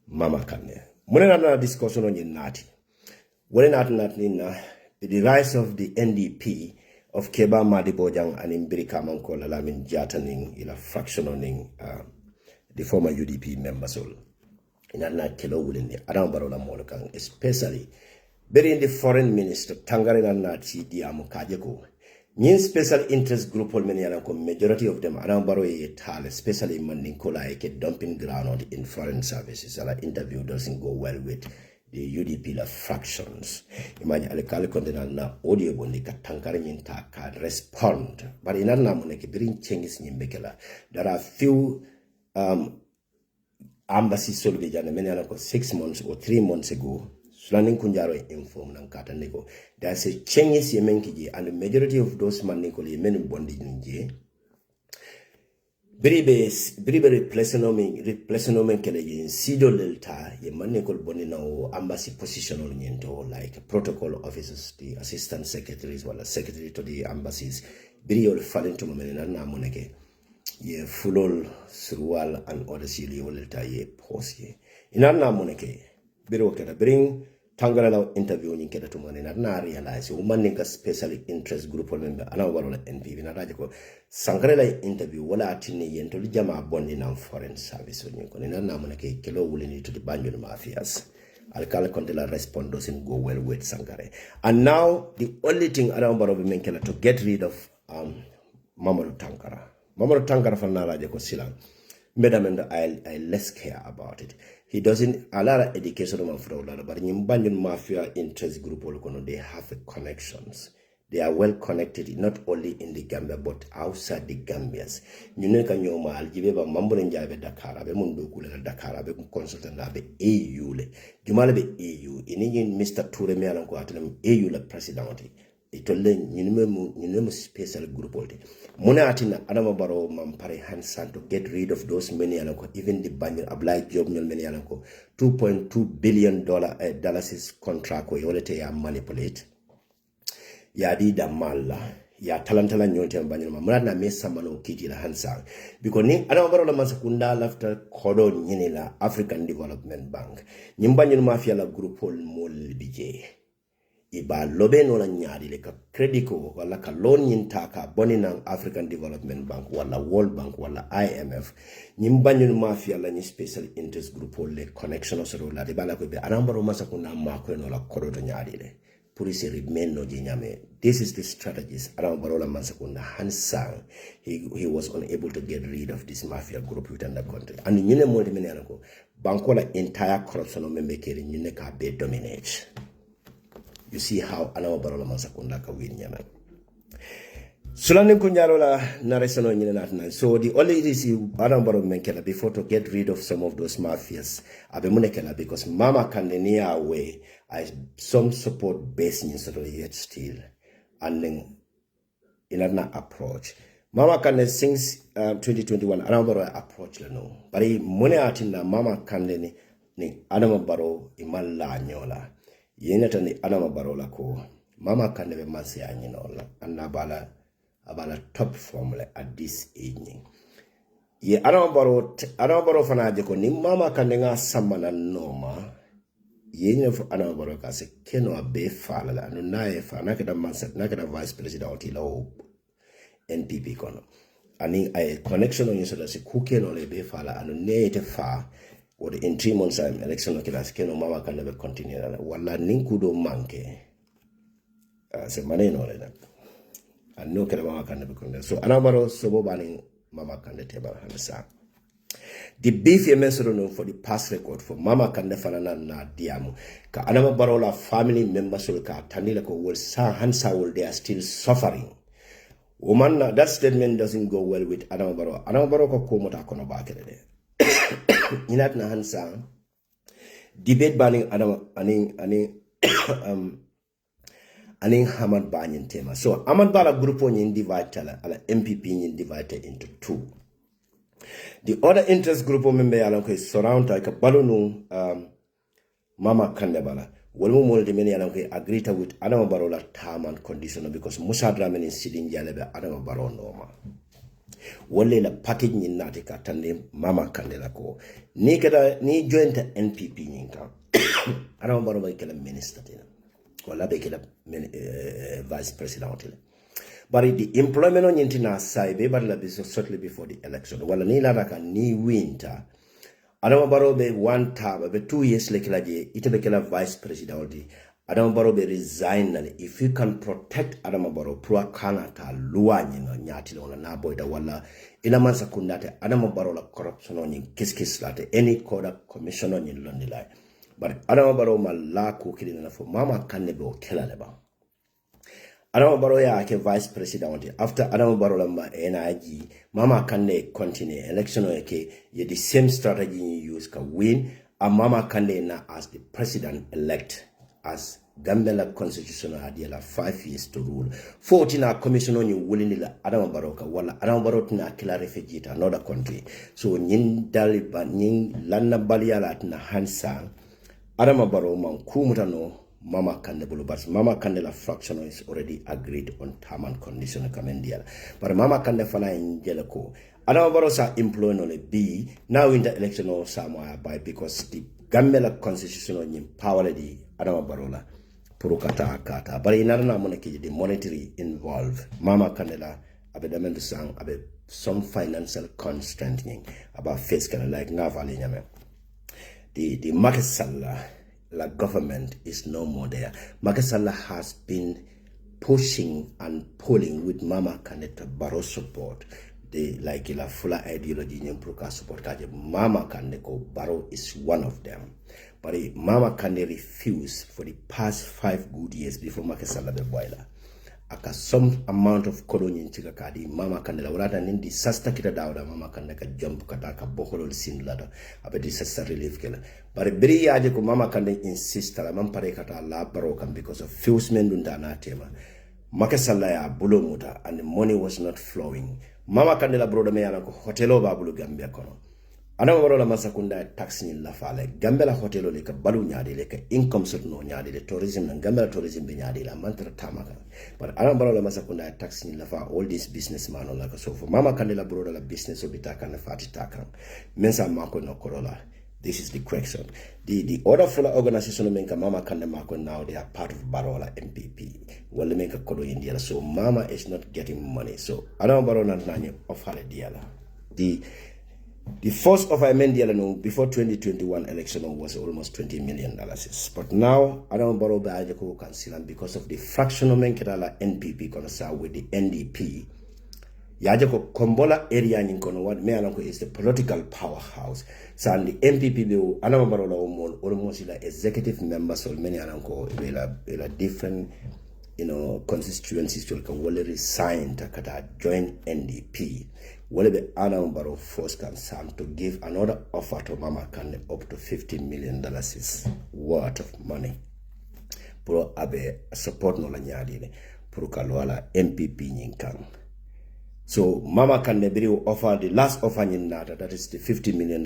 Mama Kandeh. Muna discussion on Yinati. The rise of the NDP of Keba Madibojang and Imbirika Mankola Lamin Jataning in a fractioning the former UDP members all. In a kilo within the Adama Barrow Molokang, especially in the foreign minister Tangarina Nachi Diamukajeko. New special interest group majority of them Adama Barrow Tal, especially Mandinkola a dumping ground in foreign services. Our interview doesn't go well with the UDP fractions. Imagine Alikali Condena na audio bonika Tangarin can respond. But in Anamoneke bring changes in Bekela. There are few embassy soldiers and 6 months or 3 months ago. Sulanin Kunjaro informed Nankata Nego. There's a changes Yemenkiji, and the majority of those Manikoli Yemen bonded in J. Bribe replacement Keleji, Sido Delta, Yemanekol Bonino, embassy position on like protocol officers, the assistant secretaries, or the secretary to the embassies, Biriol falling to Momenana Moneke, ye Fulol, Surwal, and other Silio Delta ye post ye. In Anna Moneke, Biro can bring Tangara interview ni keda tumani na realize woman ka special interest group member ana wala NPP na raje ko sangarela interview wala atini yento jama bondi na foreign service ni ko na mun ke kelo wulini to the banjul mafias alkala kontela respondos in go well with Sangare. And now the only thing around Barobi Menkela to get rid of Mamadou Tankara. Mamadou Tankara from Naraja ko silang. Madam and I less care about it. He doesn't a lot of education of fraud, but in Banyan Mafia interest group they have connections. They are well connected not only in the Gambia but outside the Gambias. You know can you mal give a mambo in Java Dakar, be Mundo Kula Dakar, be consultant be AU le. Jumala be AU. In Mr. Ture Melan Quatum AU la president. It will learn you special group. Mona atina Adama Baro Mampare Hansan to get rid of those many alanko, even the Banyan obliged job many alanko. $2.2 billion dollars contract or you ya manipulate. Ya di da malla ya talantala nyonte mbanyama mrana mesa mano kiti la hansa because ni Adama Baro la masakunda lafta kodo nyini la African Development Bank nyimbanyu mafia la grupo mol bije iba lobe no la nyari le ka credit ko wala ka loan nyinta ka bonina African Development Bank wala World Bank wala IMF nyimbanyu mafia la ni special interest grupo le connection osoro la de bala ko be Adama Baro masakunda mako no la kodo to nyari le. This is the strategist around Barola Mansakunda Hansang. He was unable to get rid of this mafia group within the country. And in Yune Multiminanako, Bankola entire corruption of Membekeri Yuneka be dominate. You see how Anao Barola Mansakunda can win Yaman. Sulanim Kunyarola narration on Yinatna. So the only issue Adambaro Menkela before to get rid of some of those mafias Abemunekela because Mama Kandeh away some support based in sort of yet still and then in another approach. Mama Kandeh since 2021 Adambaro approach no. But he money atina Mama Kandeh ni Adambaro imala nyola. Yenata ni Adambaro la ko. Mama Kandeh mansi anyinola anabala about a top formula at this evening. Ye Adambaro fanaje ni Mama Kandeh nga samana noma. Ye nyefo Adambaro ka se keno abe fala la no nae fa nakeda manset nakeda vice president ilo NPP kono. Ani a connection on yoso da se kuke no le be fala anu ne te fa or in 3 months time election nakeda se keno Mama Kandeh be continue wala ninkudo manke. Se maneno le na. And no Mama Kandeh be so Adambaro sobo bani Mama Kandeh teba hansa. The beef you mentioned for the past record for Mama Kandeh fanana na diamu ka Adama Barola family members will ka tanila ko will sa hansa will they are still suffering. Woman that statement doesn't go well with Adama Baro. Adama Baro ko komota kono bakere. Inat na hansa debate banning Adama aning Hamad Banyan tema. So Hamad Bala group on yin divide ala MPP yin divided into two. The other interest group member yalanko is surround like a balloon Mama Kandeh Bala. Wolmu molde many yalanko agree with Adama Barola term and conditional because Musa Dramen is sitting jalebe Adama Baro norma. Wole la package yin natika tande Mama Kandeh la ko. Ni joint NPP nyinka. Adama Baro ba kela minister tina. Wala be kela vice president. But the employment on Yentina side, be but shortly before the election. Wala ni laraka ni winter. Adama Baro be 1 term, be 2 years like ite be kela vice president. Adama Baro be resign. If you can protect Adama Baro, pro kanata luanyi no nyati no na boyda wala ina mansa kundate Adama Baro la corruption on kiskis late any coda commission on yin londilai. But Adama Baro ma la kukili na for Mama Kandeh be kela leba. Adama Baro ya ke vice president after Adama Baro lamba NIG Mama Kandeh continue election yake ye the same strategy you use ka win and Mama Kandeh na as the president elect as Gambia constitutional had 5 years to rule 14 commission on you willingly Adama Baro ka wala Adama Baro na kila refugee to another country so nyin daliba nyin lanna baliala na hansa Adama Baro man kumutano Mama Kandeh bulu, but Mama Kandeh la fraction is already agreed on term and condition commendial. But Mama Kandeh fana in jeleko. Adama Baro sa employ no le B now in the election or somewhere by because the Gambia constitution on power the adama barola purukata kata but inarna moneki the monetary involved mama kanela abe damen sang abe some financial constraint about fiscal like ngavali nyame the market sala la government is no more there. Market sala has been pushing and pulling with mama kaneta baro support the like la full ideology nyempruka support kaje mama kaneko baro is one of them. But mama kane refuse for the past 5 good years before market sala be boiler. Aka some amount of colony in Chikakadi, Mama Kandela, rather than disaster kita dawda, Mama Kandeka jump kataka boholo sin ladder, about disaster relief killer. But a very yajiku Mama Kande insist that Mampare kata la broken because of fuse mendundana tema. Makasalaya bulomuta, and the money was not flowing. Mama Kandela broda me anako hotelo babulu Gambia kono. Ana warola masakunda taxi in la fale Gambia hotelo leka balu nyadi leka income sort no nyadi le tourism and Gambia tourism be nyadi la mantra tamaka but ana warola masakunda taxi in la fa all these businessman on like so for mama kandela broda la business obitaka na fati taka mensa mako no korola. This is the question. The other full organization menka mama kande mako now they are part of Barola NPP. Well they make a kodo India so mama is not getting money so ana warola nanye offer diala the first of Amendialano before 2021 election was almost $20 million. But now, I don't borrow by Ajako Council because of the fractional Menketala NPP Konasa with the NDP. Yajako Kombola area in Konowad Meanako is the political powerhouse. So, and the NPP bill, Anamabarola almost like executive members or many Ananko, different constituencies to resign to join NDP. Will be Anambaro force concerned to give another offer to Mama Kande up to $50 million worth of money. Pro abe support no la nyadi pro kalwala MPP nyinkang. So Mama Kande will offer the last offer in nata, that is the $50 million.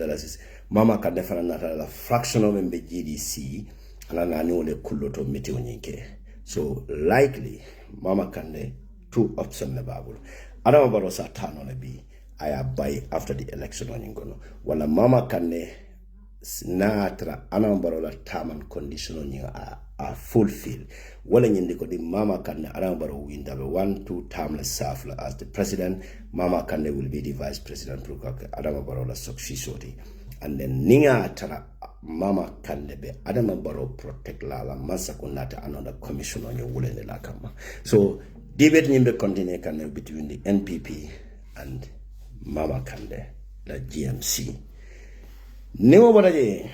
Mama Kande fana nata la fractional member GDC ala nani ole kuloto miti unyike. So likely Mama Kande 2 options na babulu. Adama barosa tano na bi. I buy after the election on Ingono. Wala Mama Kane Natra Anambarola term and condition on are fulfilled. Wala nyindiko di Mama Kane Anambaro win 1-2 termless serve as the president. Mama Kane will be the vice president. Adamabarola successori. And then Ninga Tara Mama Kane be Adamabaro protect Lala Masakunata another commission on your woolen lakama. So debate nimbe continue Kane between the NPP and Mama Kande, the GMC. Nemo baraje.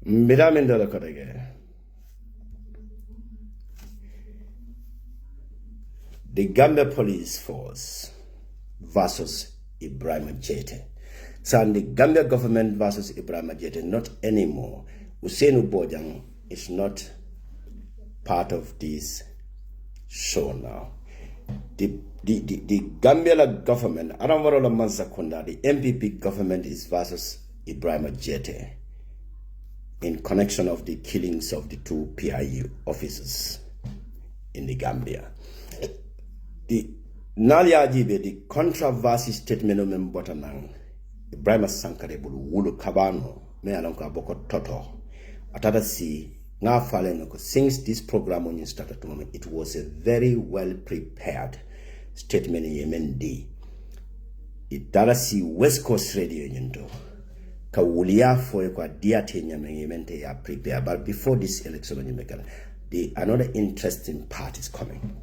Miramendala korege. The Gambia Police Force versus Ibrahim Jete. So the Gambia government versus Ibrahim Jete, not anymore. Usainu Bojang is not part of this show now. The Gambia government, Aramwarola Mansakunda, the MPP government is versus Ibrahim Jete in connection of the killings of the 2 PIU officers in the Gambia. The Nalia Jibe, the controversy statement of Mbotanang, Ibrahim Sankare Bulu Wulu Kabano, Mealonka Boko Toto, Atata si since this program when you started to moment, it was a very well prepared statement in MND. It darasi West Coast Radio yendo. Ka wulia for kwa diate nyamengemente ya prepare. But before this election the another interesting part is coming.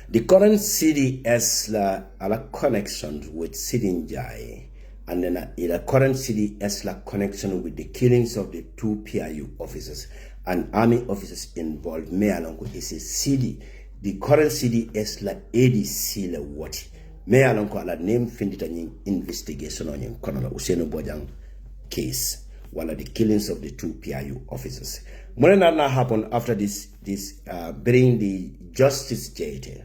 The current CDS la connection with Sidinjai. And then a current CDS connection with the killings of the 2 PIU officers and army officers involved. Me along is a CD. The current CDS ADC la what? Me along la name findita investigation on yung Colonel Useno Bojang case. While the killings of the 2 PIU officers. When that happened after this bringing the Justice JT.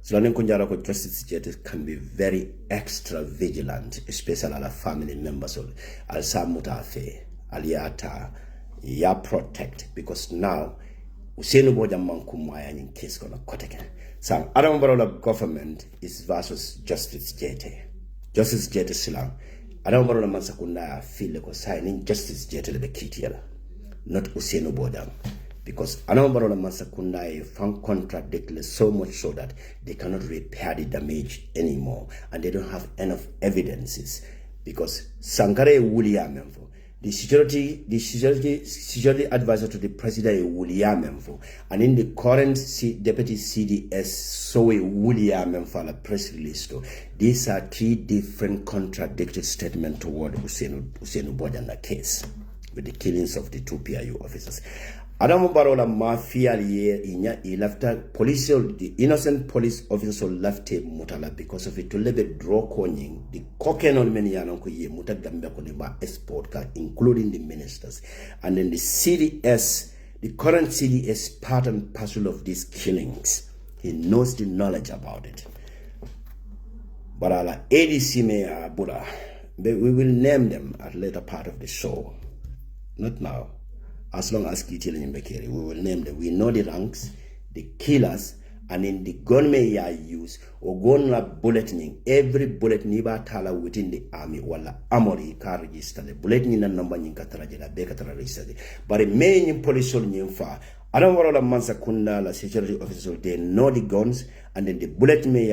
So Justice JT can be very extra vigilant, especially ala family members of Al Samutafe, Aliata, ya protect, because now Usenu Boja Mankumaya in case gonna koteke. So Adambarola government is versus Justice JT. Justice JT Silang. Adambarola Mansakunda feel like signing Justice JT the Kitiela. not Usenu Bodang. Because Anambarola Masakunda found contradictory so much so that they cannot repair the damage anymore, and they don't have enough evidences. Because Sankare William, the security advisor to the president William, and in the current deputy CDS Soe William for a press release. These are three different contradictory statements toward Usenu Bodanga case with the killings of the two PIU officers. Adamu Barola mafia he left police, the innocent police officer left Mutala because of it to live a draw coning, the cocaine on many yanonko ye muta Gambia koneba export car, including the ministers. And then the CDS, the current CDS part and parcel of these killings. He knows the knowledge about it. But ala ADC me Buddha, we will name them at later part of the show. Not now. As long as Kitty and Bekeri, we will name them. We know the ranks, the killers, and in the gun may use or gun bulleting. Every bullet niba tala within the army wala amori car register the bulletin na number in Katarajala Bekatara register. But the main police in far. I don't worry about Mansakunda, la security officers, they know the guns, and then the bullet may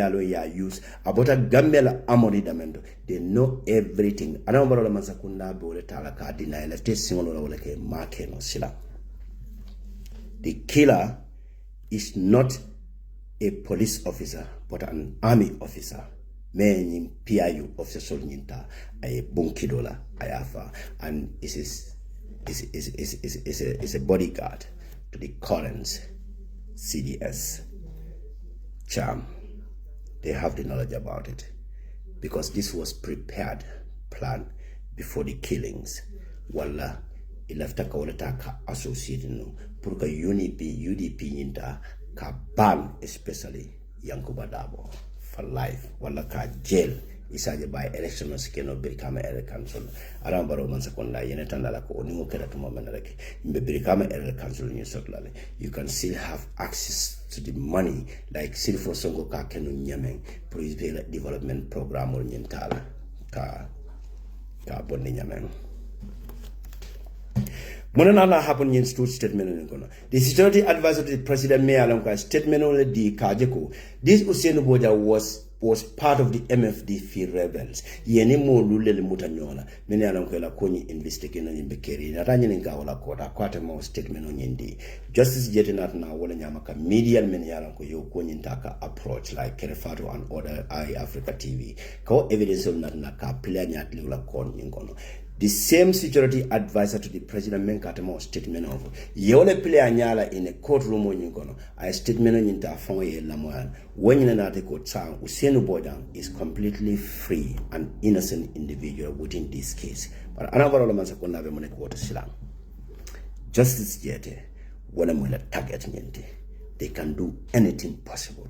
use about a Gambia amori damendo. They know everything. I don't worry about Mansakunda, Boletala Cardinal, let's take single like a market no sila. The killer is not a police officer, but an army officer. Meaning PIU officer Solninta, a bunkidola, ayafa, and is a bodyguard to the current CDS charm. They have the knowledge about it because this was prepared, planned before the killings. Walla ilafta ka wala ka associated no pour ka UDP yinta ka ban especially Yankuba Dabo for life. Walla ka jail isaje by election cannot become a council. Arambaro Mansakonda yenetanda ko onimo kera to mamanareke. Become a council in Sotlale. You can still have access to the money like Silfo Songo ka kenu nyameng for development program or nyentala ka bonni nyameng. Monana happen in two statement. The security advisor to the president may along statement only the Kajeko. This Usenu Boja was part of the MFD rebels. Yeni mo lule mutanyola. Many along la koni investigating in Bekeri. Naranyan Gawala Kota, quite a more statement on Yendi. Justice Jetinat na wala nyamaka medial many along yo konyintaka approach like Kerefato and other Africa TV. Ko evidence of Natnaka, Pilanyat Lula Kon Yingono. The same security advisor to the president Menkatamo statement of Yole Pileanyala in a courtroom on Yungono. I statement on Interfonye Lamoyan. When in an article, Chang Usenu Bodang is completely free and innocent individual within this case. But another Mansakonave Monekota Silang. Justice Jete, Wanamuela target Niente. They can do anything possible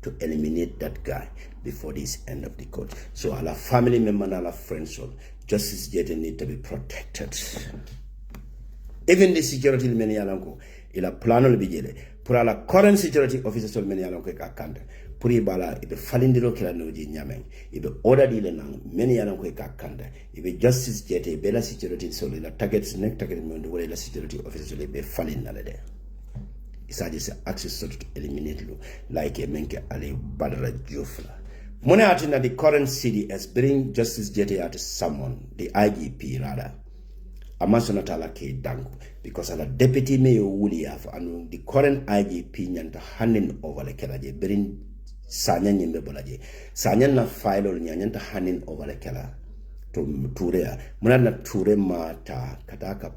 to eliminate that guy before this end of the court. So our family member and our friends, justice yet need to be protected. Even the security many alanko, ila plano le bijele. Pura la current security officers many alanko ka kanda. Puri bala ibe falindiro kila noji nyameng. Ibe order dile nang many alanko ka kanda. Ibe justice yet bela security so ila targets neck target mundu wala security officers ibe falin nalade. Isa just access to eliminate lu like a menke ali badra jufla. Mone atina the current CDS bring justice jete at someone, the IGP rather. Amasonatala ke dangu because ala deputy mayor Wuliaf and the current IGP nyanta handing over the kelaje bring sanya nyembe bolaje. Sanya na file or nyanta handing over the kela. Turea munana ture mata kataka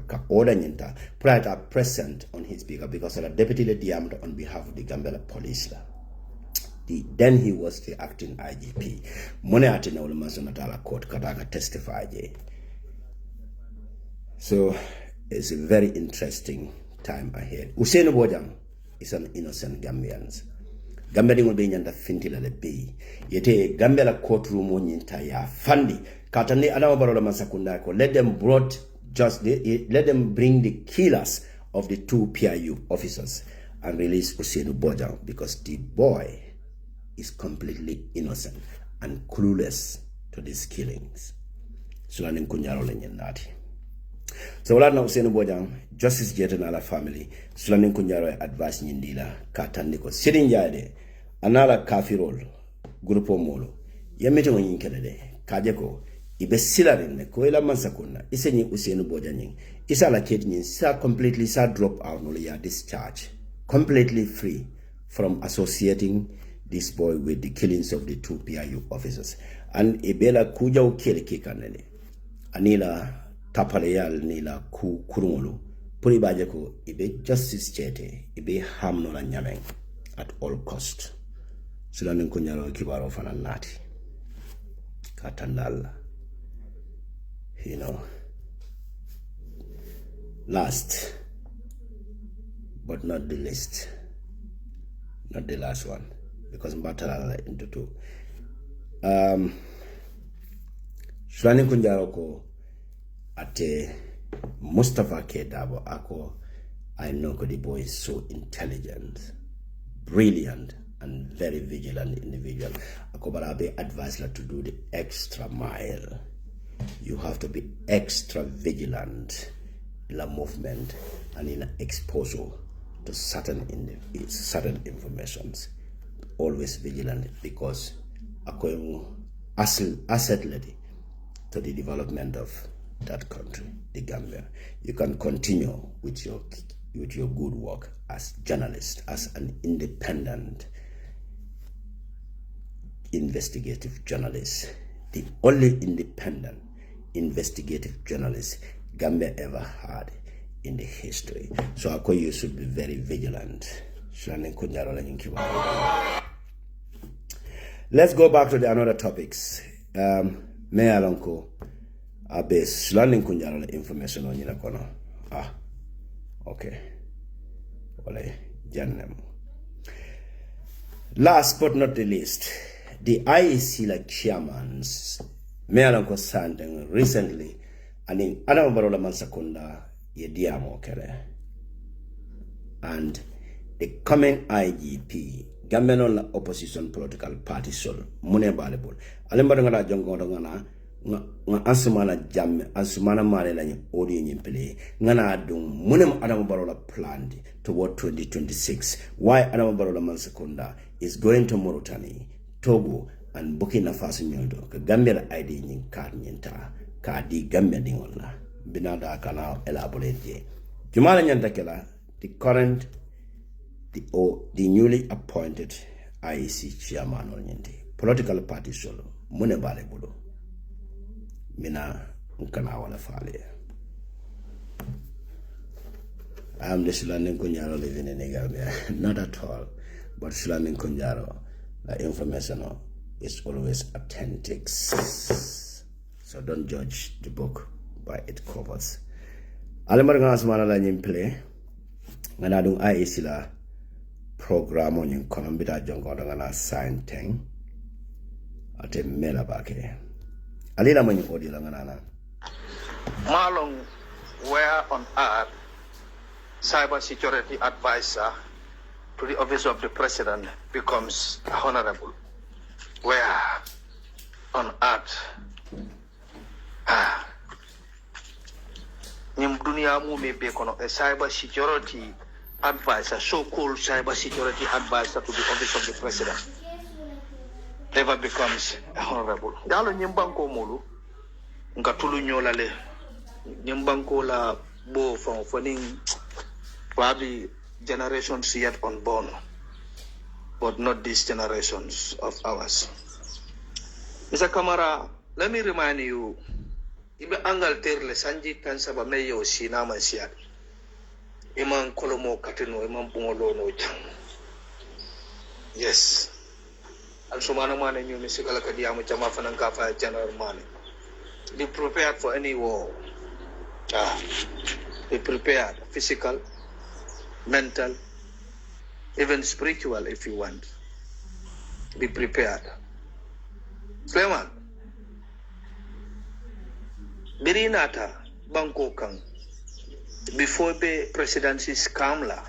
ka order nyenta prior are present on his speaker because the deputy led diameter on behalf of the Gambia police. Then he was the acting IGP. Mone atina ulamaso natala court kataka testify. So it's a very interesting time ahead. Usenu Bojang is an innocent Gambian. Gambia dingo be nyanda fintila le be yete Gambia la courtroom onyinta ya fandi katani adama barola Mansakunda ko let them bring the killers of the two PIU officers and release Usenu Bojang because the boy is completely innocent and clueless to these killings. Sulanin kunyaro le nyandati. So wala na Usenu Bojang, justice jeten ala family, sulanin kunjaro advice nyindila, katandiko. Sidin jade, anala kafirol, grupo molo, yamete ngon yinkele de, kajeko, ibe silarin ko ila mansakuna, isenyi Usenu Bojang, isa la kid sa completely sa drop out no ya discharge, completely free from associating this boy with the killings of the 2 PIU officers. And ibela kuja ukele kikanene, anila tapaleyal nila ku kurungulu puri baje ko ibe justice chete ibe hamno la nyameng at all cost sulanin ko nyaro kibaro fana nati katandala, you know. Last but not the least, not the last one, because mbatala into two. Sulanin ko nyaro ko ate Mustafa Kedabo ako, I know the boy is so intelligent, brilliant, and very vigilant individual. Ako barabe advise her to do the extra mile. You have to be extra vigilant in the movement and in exposure to certain informations. Always vigilant, because ako asset lady to the development of that country, the Gambia. You can continue with your good work as journalist, as an independent investigative journalist, the only independent investigative journalist Gambia ever had in the history. So you should be very vigilant. Let's go back to the another topics. May Alonko abe slaning kunjaro information on yina kono. Okay. Wale jannem. Last but not the least, the IEC like chairmans May Alonko Sandeng recently aning Adam Barola Mansakunda yediamo kere. And the coming IGP Gambian opposition political party sol mune balebol alemba ngana jongo ngana nga asumana jamme asumana mare la odi nyimpele ngana dung munem Adam Barola planned toward 2026. Why Adam Barola Mansakunda is going to Mauritania, Togo, and Burkina Faso nyodo ka Gambia ID nyin card nyinta ka di Gambia dingola binada kana elaborate jumala nyanta kala the newly appointed IEC chairman on nyindi political party solo mune bale bulo mina nkana wala fale. I am the Sulanin Kunjaro living in Gambia, not at all, but Sulanin Kunjaro, the information is always authentic. So don't judge the book by its covers. Alemar Asmana la play, and I don't IEC la program on your Columbia Jongo sign thing at a melabake. Alila Mani Odilanana. Malong, where on earth cyber security advisor to the office of the president becomes honorable? Where on earth? Dunia mu may be a cyber security advisor, so-called cyber security advisor to the office of the president never becomes honorable. Dalo nyimbanko mulu ngatulu nyola le nyimbanko la bo from probably generations yet unborn, but not these generations of ours. Mr. Kamara, let me remind you, ibe angal terle sanji tansaba meyo sina mansiat. Iman kolomo katino iman pungolo no chang. Yes. Al-Sumana mane nyo misigala kadiyamo chama fanang kafa general mane. Be prepared for any war. Be prepared, physical, mental, even spiritual if you want. Be prepared. Sleman. Birinata Bangko Kang. Before the presidency Kamla,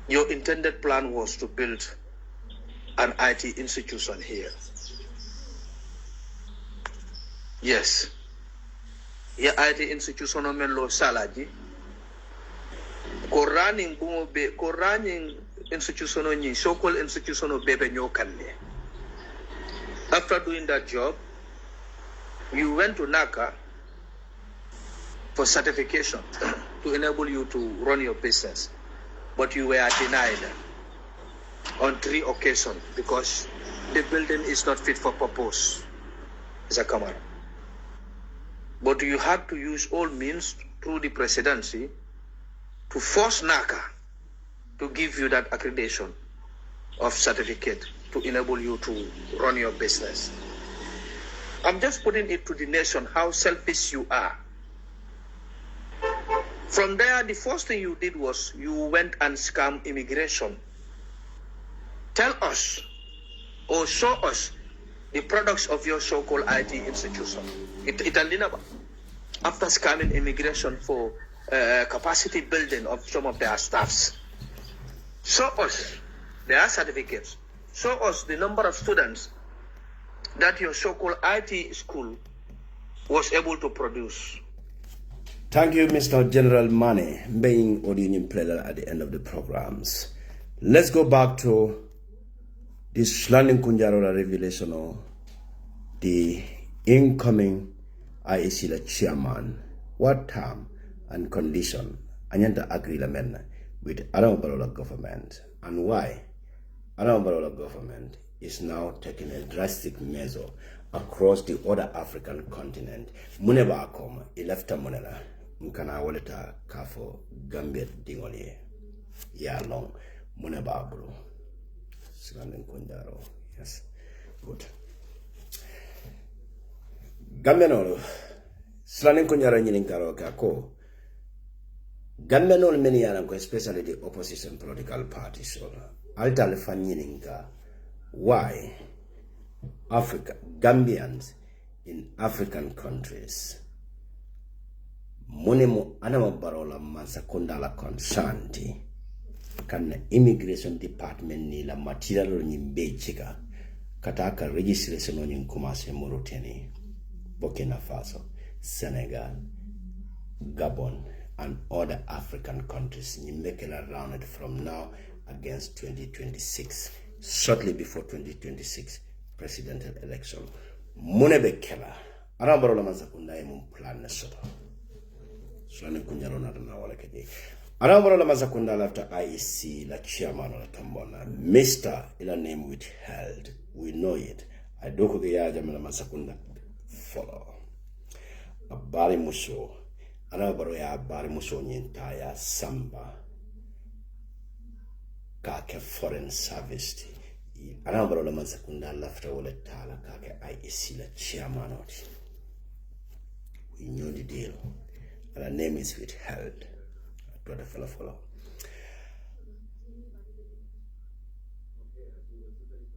your intended plan was to build an IT institution here. Yes. ya IT institution men lo salaji ko running bumo be ko running institution ni so-called institution bebe nyokalle. After doing that job, you went to NACA for certification to enable you to run your business, but you were denied on 3 occasions because the building is not fit for purpose. Zakamara. But you had to use all means through the presidency to force NACA to give you that accreditation of certificate to enable you to run your business. I'm just putting it to the nation how selfish you are. From there, the first thing you did was you went and scammed immigration. Tell us or show us the products of your so-called IT institution. After scamming immigration for capacity building of some of their staffs, show us their certificates. Show us the number of students that your so-called IT school was able to produce. Thank you, Mr. General Mane, being audience player at the end of the programs. Let's go back to this Landing Kunjarola revelation of the incoming IEC chairman. What term and condition Anyanta agreement with Arambarola government, and why Arambarola government is now taking a drastic measure across the other African continent. Muneba akoma ilefta monela mkana waleta kafo Gambia dingoli ya long muneba bro Silanding Kunjaro. Yes, good. Gambia no Silanding Kunjaro nyininkaro kako Gambia no many yaranko, especially the opposition political parties altal fanyininka why Gambians in African countries monemo anama barola mansakunda la consanti kan immigration department ni la material ni bechika kataka registration ni kumase Mauritania, Burkina Faso, Senegal, Gabon and other African countries ni make it around it from now against 2026, shortly before 2026 presidential election. Munebe kela arambarola mansakunda emu plan soto Swane kunyaro na wala keje arambarola mansakunda after IEC la chairman la tambona Mr. ila name withheld, we know it. I doko ge ya jamana mansakunda follow abali muso arambaro ya abali muso nyentaya samba kake foreign service arambaro la mansakunda lafta wala tala kake IEC la chairman. We knew the deal. And her name is withheld. Follow.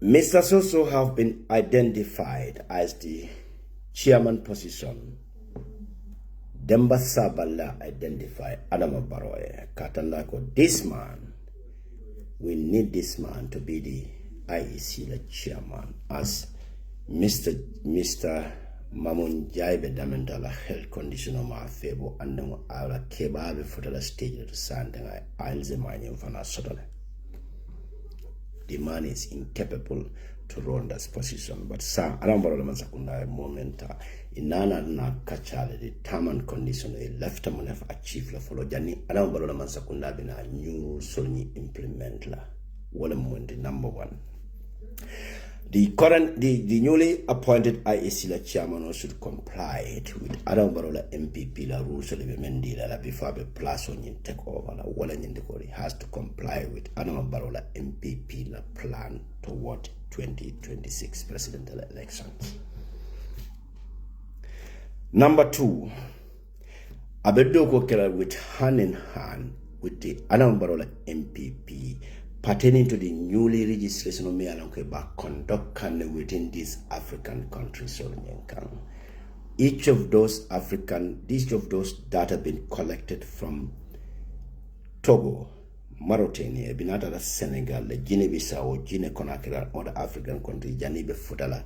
Mr. Soso have been identified as the chairman position. Demba Sabala identify Adama Baroye. Katandako, this man, we need this man to be the IEC the chairman, as Mr. Mamun Jaibe Damentala health condition of my favor and no ala kebabe for the stage to sanding Alzheimer's for suddenly. The man is incapable to run that position, but Sir Arambaro Masakunda momenta inana na kachale the term and condition a left amon have achieved la follow Jani Arambaro Masakunda bina new solni implement la wala the number one. The newly appointed IEC chairman should comply with Arambarola MPP la rules of the Mendila la before the plus on you take over la wala nyindikori has to comply with Arambarola MPP la plan toward 2026 presidential elections. Number 2, Abedoko Kela with hand in hand with the Arambarola MPP pertaining to the newly registration of Mealanke conduct within these African countries. Each of those data been collected from Togo, Mauritania, Binata, Senegal, Guinea-Bissau, Guinea-Conakry, and other African countries, Janibe Futala,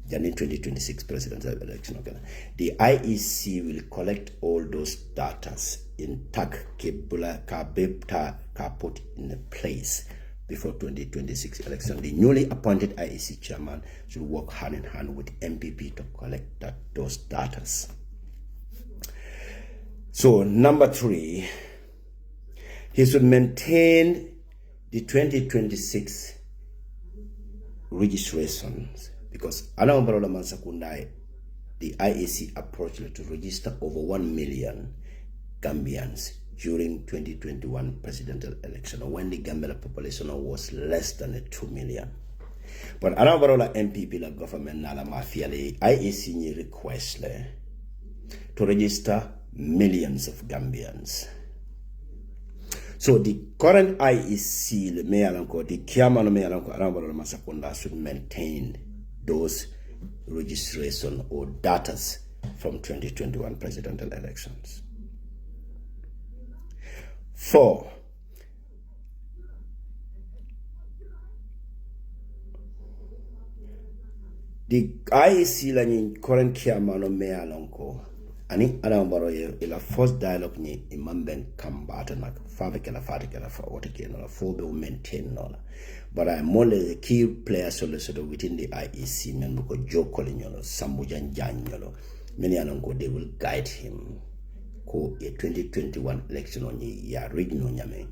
January 2026 presidential election. Okay. The IEC will collect all those data intact, put in place before 2026 election. The newly appointed IEC chairman should work hand in hand with NPP to collect those data. So, number 3, he should maintain the 2026 registrations, because the IEC approached to register over 1 million Gambians during 2021 presidential election, when the Gambia population was less than 2 million. But NPP la government nala mafia le IEC ni request le to register millions of Gambians. So the current IEC, the chairman should maintain those registration or data from 2021 presidential elections. 4, the IEC la current chairman of Mealonko, ani Adambaro ila first dialogue ni imamben kambata na fabricated for what again or for be maintain no. But I'm more the key player solicitor within the IEC men because Joe Colignolo, Sambujan Janyolo, many alongo they will guide him ko a 2021 election on ya regional nyame.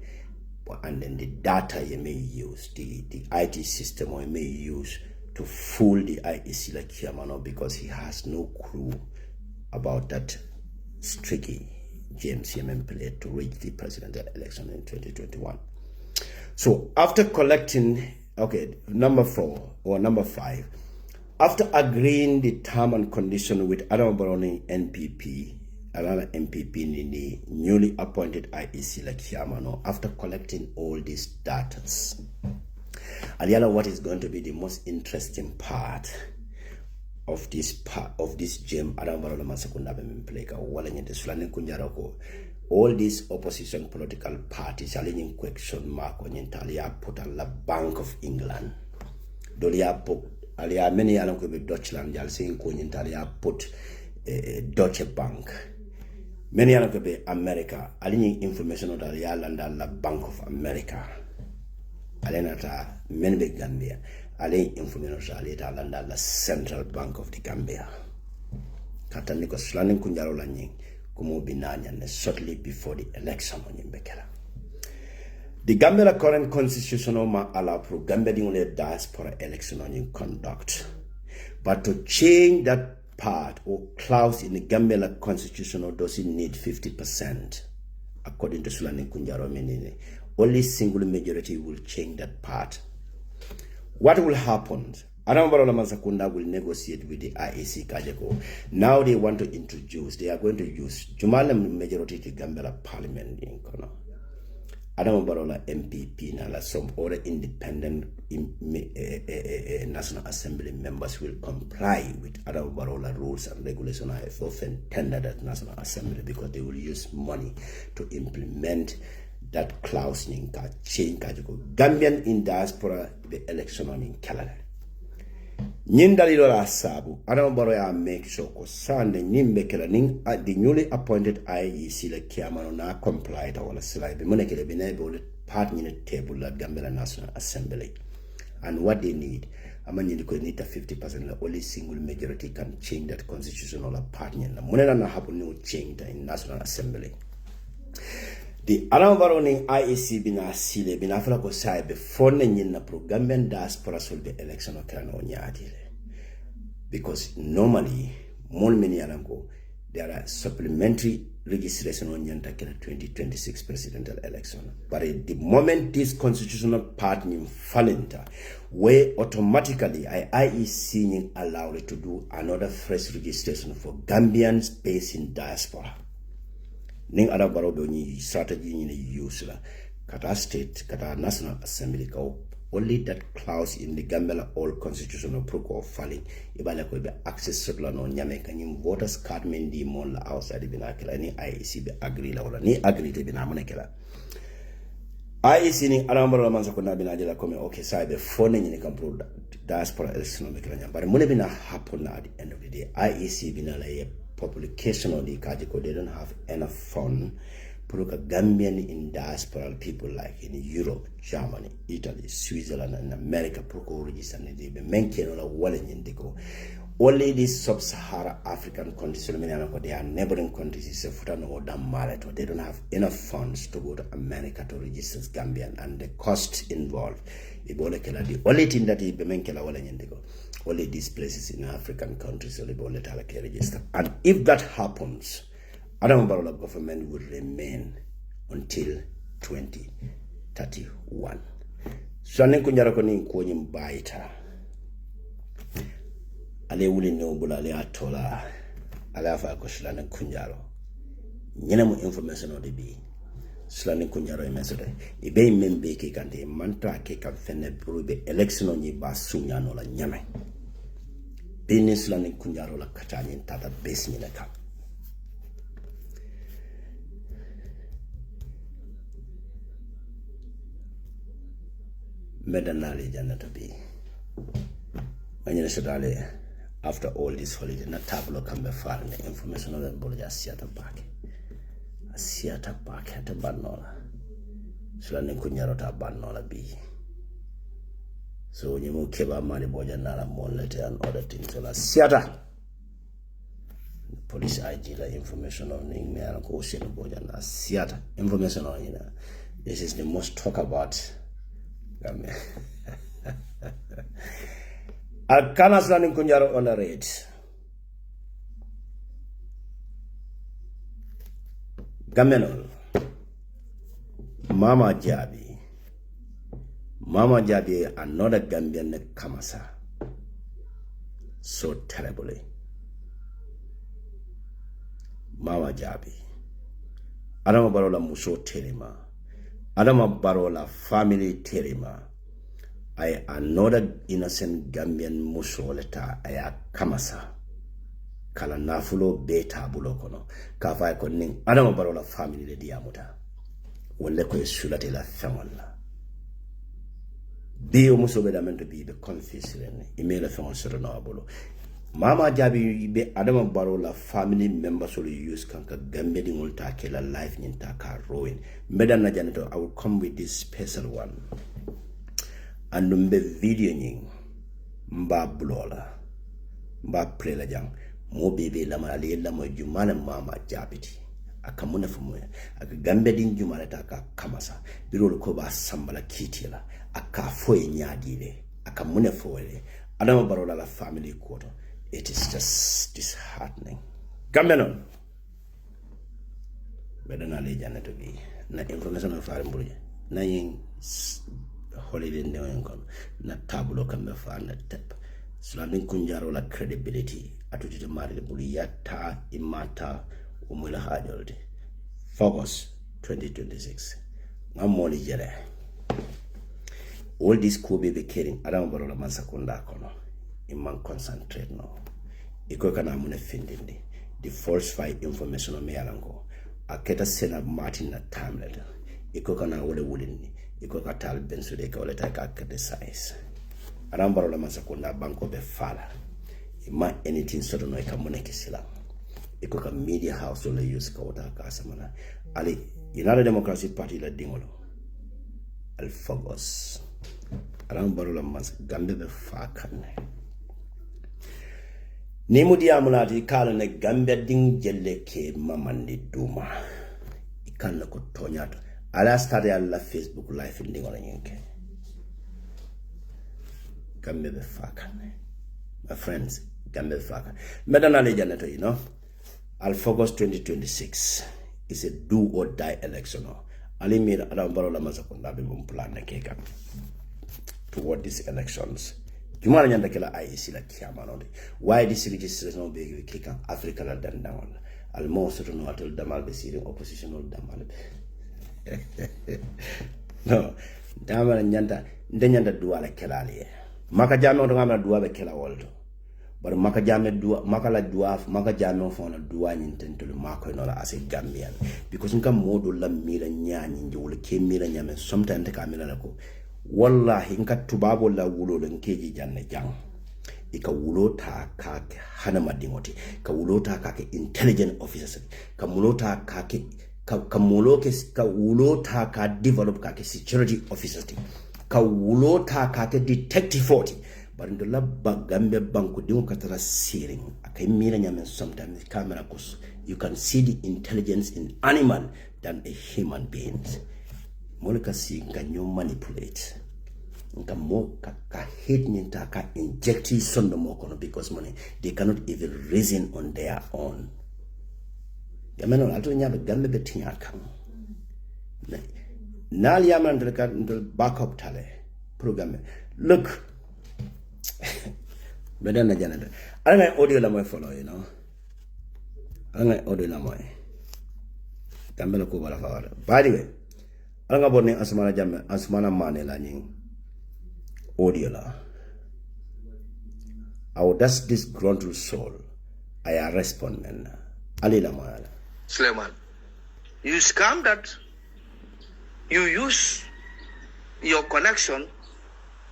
And then the data you may use, the IT system you may use to fool the IEC like Chiamano, because he has no clue about that tricky GMCMM play to reach the presidential election in 2021. So after collecting, number 4 or number 5, after agreeing the term and condition with Adam Baroni NPP, another MPP in the newly appointed IEC like Chiamano, after collecting all these data, Aliala, what is going to be the most interesting part of this gem all these opposition political parties are in question mark on Italia put on the Bank of England. Dolia put alia many along with Deutschland, you'll see in Italia put Deutsche Bank. Many along with America, aligning information on the island and the Bank of America. Alenata Menbe Gambia. Aligning information on the Central Bank of the Gambia. Kataniko Slanin Kunjaro Lanying. Shortly before the election on Bekela. The Gambia current constitutional ma allow pro Gambia the diaspora election on conduct. But to change that part or clause in the Gambia constitutional doesn't need 50%. According to Sulani Kunjaro Menini. Only single majority will change that part. What will happen? Adambaro Masakunda will negotiate with the IEC Kajako. Now they want to introduce, they are going to use Jumalam majority to Gambia Parliament in Kono. Adambaro MPP and some other independent National Assembly members will comply with Adambaro rules and regulations. I have often tendered at National Assembly because they will use money to implement that clause in change Kajako. Gambian in diaspora the election on in Canada. Nyindalilo la sabu, Adambaro ya make sure ko sande nyimbekela ning the newly appointed IEC la kiamano na comply ta wala silaibe monekele binebe part in the table la Gambia National Assembly. And what they need, amani ko need 50%, the only single majority can change that constitutional part na monena na happen no change in National Assembly. The Adambaro ni IEC bina sile bina fala ko sai before na pro Gambian diaspora will be election okano nyadile. Because normally there are supplementary registration on the 2026 presidential election. But at the moment this constitutional part in Falenta, where automatically IEC allowed to do another fresh registration for Gambians based in diaspora. Ning Adambaro be strategy in use la kata state kata National Assembly ka only that clause in the Gambia all constitutional protocol falling ibala ko be access to la no nyame kanyim voters card men di mon la outside binakela ni IEC be agree la wala ni agree te bina monekela IEC ni arambaro manza kuna binajela kome okay sai be phone ni kampro diaspora election mikiranya but mune bina happen at the end of the day IEC bina la publication on the kaji ko they don't have enough fund for Gambian in diaspora people like in Europe, Germany, Italy, Switzerland and America for register and they be mention la wala nyindiko only these sub-Sahara African countries, they are neighboring countries, they don't have enough funds to go to America to register Gambian and the cost involved. The only thing that is only these places in African countries register. And if that happens, Adam Barola government will remain until 2031. So I think ale wuli no bula ale atola ale afa ko shilane kunjaro nyina mu information o de bi shilane kunjaro emesode e be membe ke kante manta ke kan fenne Bribe election ni ba sunya no la nyame bini shilane kunjaro la katani tata base ni la kam medanale janata bi manyene sodale. After all this holiday, not tablo can be found the information on the board just siata back. A siata back at a banola. So I kunyaro ta banola be. So when you move keba money boja nala mon letter and other things. So la siata. Police IG la information on the email and ocean boja na siata. Information on you. This is the most talk about. Alkanas learning kunjaro on the rate. Gamenol. Mama Jabi. Mama Jabi, another Gambian Kamasa. So terribly. Mama Jabi. Adama Barola Muso Terima. Adama Barola family Terima. I another innocent Gambian musoleta aya kamasa kala nafulo beta bulokono kafa ko ning adama barola family le diamuta wonde ko sulate la famalla be o musobe da mento be confess len email fa so no abolo mama jabi be adama barola family members so use kanka Gambia di ngulta ke la life nyinta ka ruin medan na janato I will come with this special one. And mbe video nying mba blola mba prela jang mo bebe la mali la mo jumala mama jabiti akamuna fumu aka Gambia din jumala ta ka kamasa birol ko ba sambala kitila aka foye nyadile akamuna foye adama barola la family quarter. It is just disheartening. Gambia non bedana le jana to bi na information of farimbuja na yin holiday na tabulo kambe fa na tep sulamin kunjaro la credibility atutite mari buli yata imata umula hajolde August 2026 ngamoli jere all this could be caring adam barola mansakunda kono imman concentrate no iko kana mune findindi the falsified information on me alango aketa sena martin na timelet iko kana wole wulini iko katal bensude ka wala ta ka criticize arambaro la masakunda banko be fala ima anything sort no ka moneke sila iko ka media house wala use ka wata ka samana ali United Democratic Party la dingolo al fogos arambaro la mas gambe be fakane ni mudi amulati kala ne gambe ding jelle ke mamandi duma ikan ko tonyato ala start alla Facebook live in dingola nyinke gambe be fakane my friends gambe faka medana le janato al August 2026 is a do or die election ali mira adam barola masakunda be bum plan keka toward these elections jumala nyanda kala IEC la kiamanode why this registration be keka Africa la dandawal al most no atul damal be siri oppositional damal no damal nyanda nde nyanda duwala kelali maka jame on ngam duwa be kela woldo but maka jame dua maka la dua maka jame fona dua nyintento le mako no la as a Gambian because nka modo la mira nyani njul ke mira nyame sometimes ka mira lako wallahi nka tubabo la wulo le nkeji janne jang ika wulota ka hana madingoti ka wulota ka intelligent officers ka mulota ka ka muloke ka wulota ka develop ka security officers ka wulota ka detective 40 but in the Gambia banku dingo katara searing akai mira nyame sometimes camera kus you can see the intelligence in animal than a human beings moleka si ganyo manipulate nka mo ka hate ninta ka inject sondo mo kono because money they cannot even reason on their own yameno alto nyabe gambe betinya kan nal yaman del backup tale program look medana janata ala audio la moy follow you know ala audio la moy tambela ko bala fawara by the way ala bonne asmana jamme asmana mane la nying audio la our that's this disgruntled soul I respond man ali la moy Suleiman, you scam that you use your connection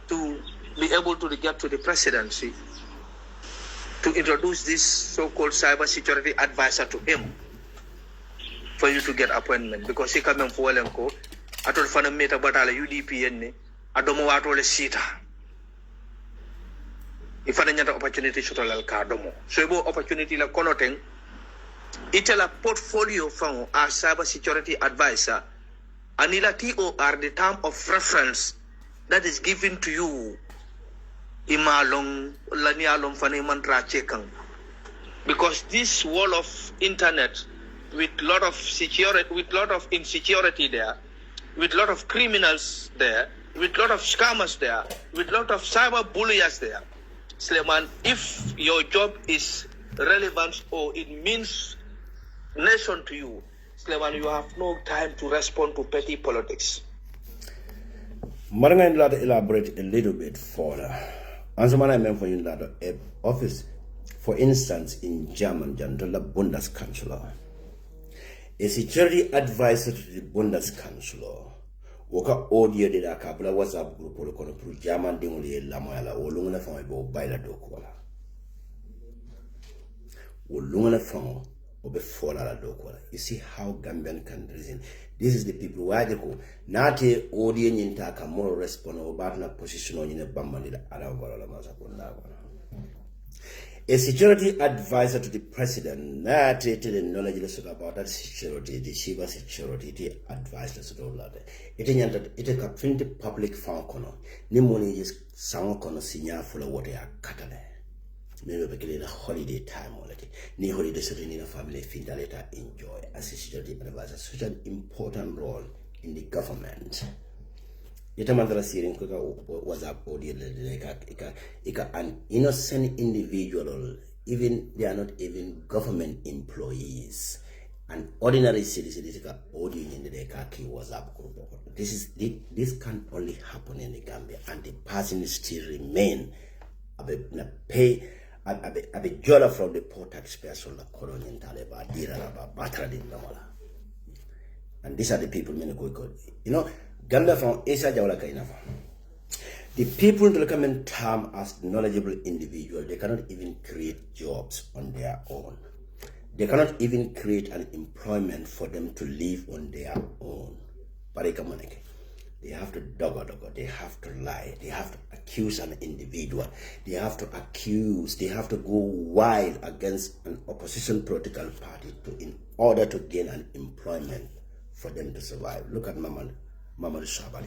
to be able to get to the presidency to introduce this so-called cyber security advisor to him for you to get appointment because he come for Walenko atol fana meta batala UDP ne adomo watole sita ifana nyata opportunity shotolal ka domo so bo opportunity la konoteng itela portfolio from our cyber security advisor anila TOR the term of reference that is given to you imalong lanialong fane mantra chekang because this wall of internet with lot of security with lot of insecurity there with lot of criminals there with lot of scammers there with lot of cyber bullies there Suleiman, if your job is relevant or it means nation to you, Suleiman, you have no time to respond to petty politics. Maranga to elaborate a little bit further. Answer I meant for you that office, for instance, in German, the Bundeskanzler, a security advisor to the Bundeskanzler, waka audio de la kabla WhatsApp group or kono pro German dingoli la moyala o lungana famo bo baila dokola. O lungana famo you see how Gambian can reason. This is the people why they go. Not a audience in taka more respond about na position on in a bambani a security advisor to the president, not the knowledge about that security, the Shiva security advisor to all that. It is a print public fund corner. Nimoni is sound corner senior full of water catale. Maybe begin a holiday time already. Ni holiday certain in a family feel that later enjoy as a security advisor, such an important role in the government. Yetamandra Sirin was up an innocent individual, even they are not even government employees. An ordinary citizen in the kaki was up group. This can only happen in the Gambia, and the person still remain pay a jola from the poor taxpayers on the colonial Taleba, Diraba, Batradin Nola. And these are the people many good. You know, Gambia from Asia Jawla Kainafa. The people in the common term as knowledgeable individuals, they cannot even create jobs on their own. They cannot even create an employment for them to live on their own. But they have to dog, they have to lie, they have to accuse an individual, they have to go wild against an opposition political party in order to gain an employment for them to survive. Look at Mamad Sabali.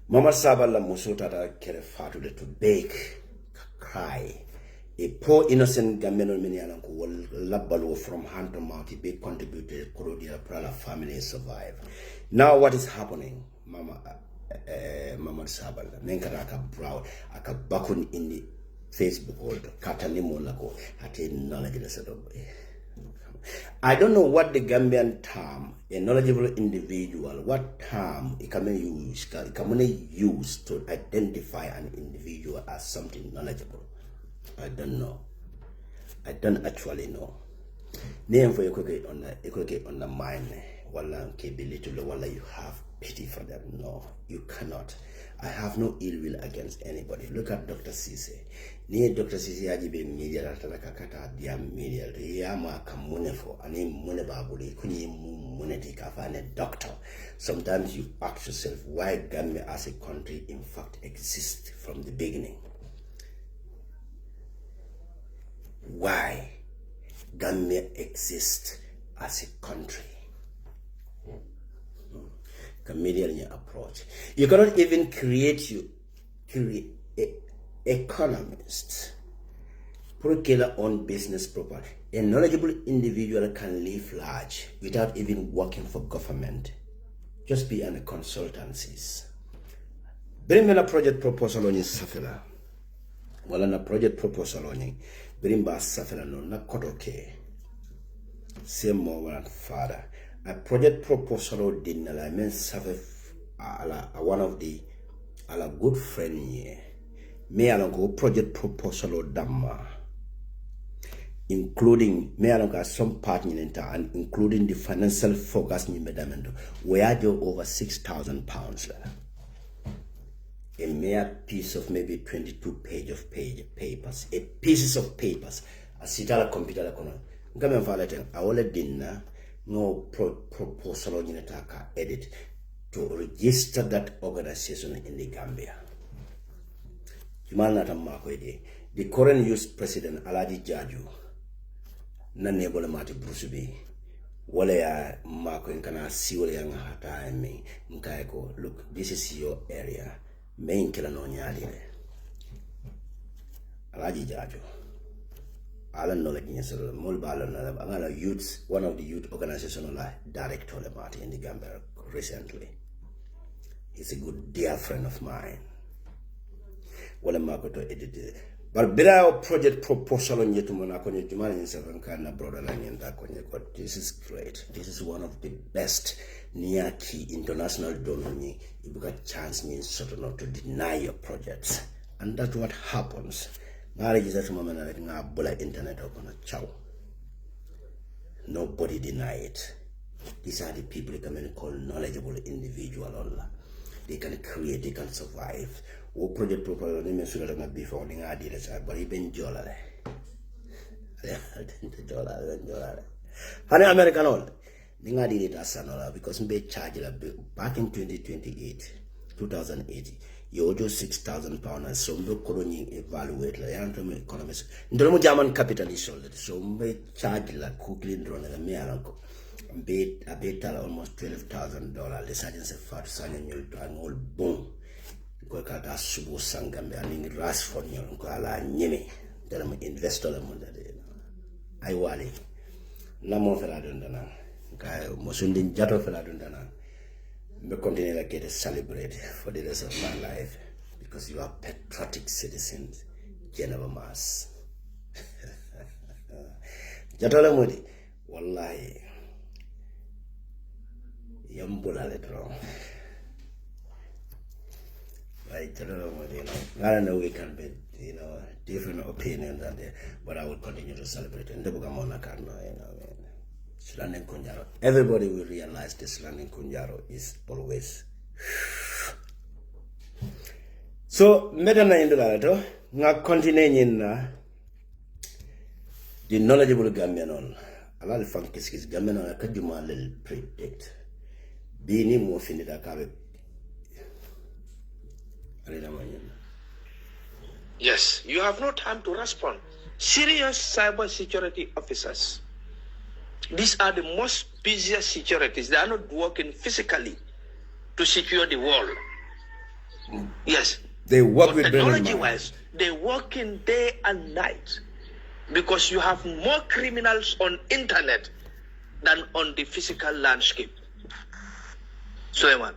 Mamad Sabala Musota kere fatu to beg, cry. A poor innocent Gambian Minian will labalo from hand to mouth, he big contributed to the Prala family survive. Now what is happening, Mamad Sabala, Nenkaraka Brown, aka bakun in the Facebook or Katanimo Lako, at a knowledge. I don't know what the Gambian term, a knowledgeable individual, what term it can use to identify an individual as something knowledgeable. I don't know. I don't actually know. Name for you on the mind. Walla belittle, walla you have pity for them. No, you cannot. I have no ill will against anybody. Look at Dr. Cisse. Near Dr. Cisse ajibe media kata dia media yama kamunefo ani munebabuli kuni muneti kafane doctor. Sometimes you ask yourself why Gambia as a country in fact exists from the beginning. Why Gambia exists as a country. Comedian approach. You cannot even create economists. Procure own business proper. A knowledgeable individual can live large without even working for government. Just be on a consultancies. Bring me a project proposal on your safela. Well, on a project proposal on you. Bring back safela no na kotoke. Same more than father. A project proposal did I mean one of the good friend here. Me go project proposal damma, including me some partner and including the financial focus ni medamendo. Where do over £6,000 a mere piece of maybe 22 papers, a pieces of papers. A sitala computer kono. Ngame valete awole dinna. No proposal on Yinataka edit to register that organization in the Gambia. The current youth president Aladi Jaju Nanebola Mati Brusubi Wale ya Marco in Kana Siwale yang hata me Nkaiko, look, this is your area. Main Kilanonya Aladi Jaju. Alan knowledge youth, one of the youth organizational director in the Gambia recently. He's a good dear friend of mine. Well, I'm going to edit it. But Bira project proposal on Yetumana Konyatumani Savanka brother but this is great. This is one of the best near key international donor. You got chance means sort of not to deny your projects. And that's what happens. Internet nobody deny it. These are the people they can call knowledgeable individual. They can create, they can survive. What project proposal they may sure not before the idea, but even dollar. Honey American all. Ninga did it as an because we charge back in 2008. You owe £6,000 so no colony evaluate la yanto economists. Ndromo German capitalist so we charge la quickly drone la mealanko. Bet a betal almost $12,000. The sergeant said fat signing you to an old boom. Go kata subu sangambe aning ras for you ko ala nyemi. Tell me investor la munda de. Ay wali. Na mo fela dondana. Kay mo sundin jato fela dondana. I continue to celebrate for the rest of my life because you are patriotic citizens, General Mass. Jatola Mudi, Wallahi, Yambula Letron. Like Jatola Mudi, I don't know we can be, different opinions and but I will continue to celebrate. And Slaning Kunjaro. Everybody will realize the Slaning Kunjaro is always. So, Medana Indulato, na continue na the knowledgeable Gambian. A lot of Funkis Gambian, Kajuma little predict. Bini mo finita kabe. Yes, you have no time to respond. Serious cyber security officers. These are the most busiest securities. They are not working physically to secure the world. Yes. They work but with technology-wise, they work in day and night because you have more criminals on internet than on the physical landscape. Suleiman,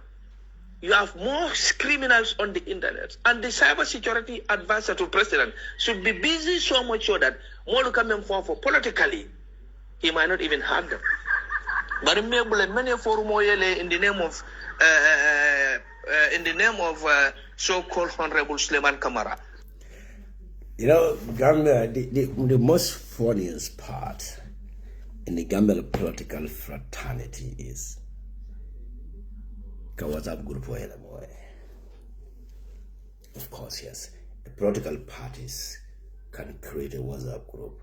you have more criminals on the internet, and the cybersecurity advisor to president should be busy so much so that more coming for politically, he might not even have them. But many forum in the name of so-called Honorable Suleiman Kamara. You know, Gambia, the most funniest part in the Gambia political fraternity is WhatsApp group. Of course, yes. The political parties can create a WhatsApp group,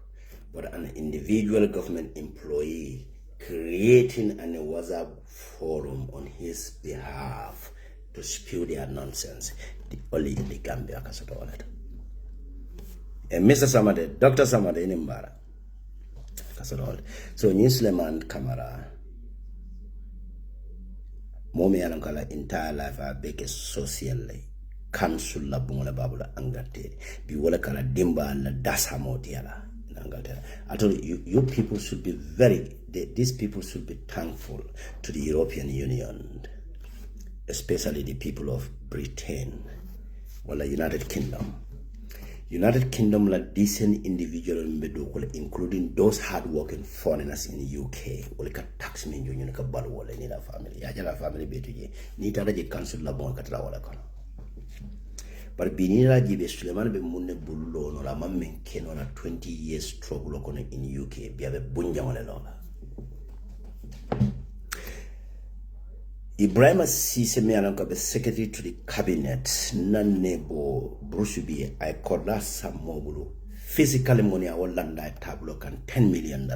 but an individual government employee creating a WhatsApp forum on his behalf to spew their nonsense, only in the Gambia can sort all that. And Mr. Samade, Dr. Samade in Mbara, so New Suleiman Kamara, Momi Alankala entire life I beg a socially. Council la bunga babula angate bi wala kala dimba la dasa motiala angate. I told you people should be these people should be thankful to the European Union, especially the people of Britain or the United Kingdom la decent individual including those hard-working foreigners in the UK wala ka tax men you ka bal wala ni la family ya jala family betuji ni tada je council la bunga katla wala kono. But Binira Jibe Suleiman be Munne Bullo no la mammen keno na 20 years struggle kono in UK biabe bunja wale lola. Ibrahim Sise me ananka be secretary to the cabinet nanebo Brusubi I call that some mobulu physically money I will land that tablo can $10 million.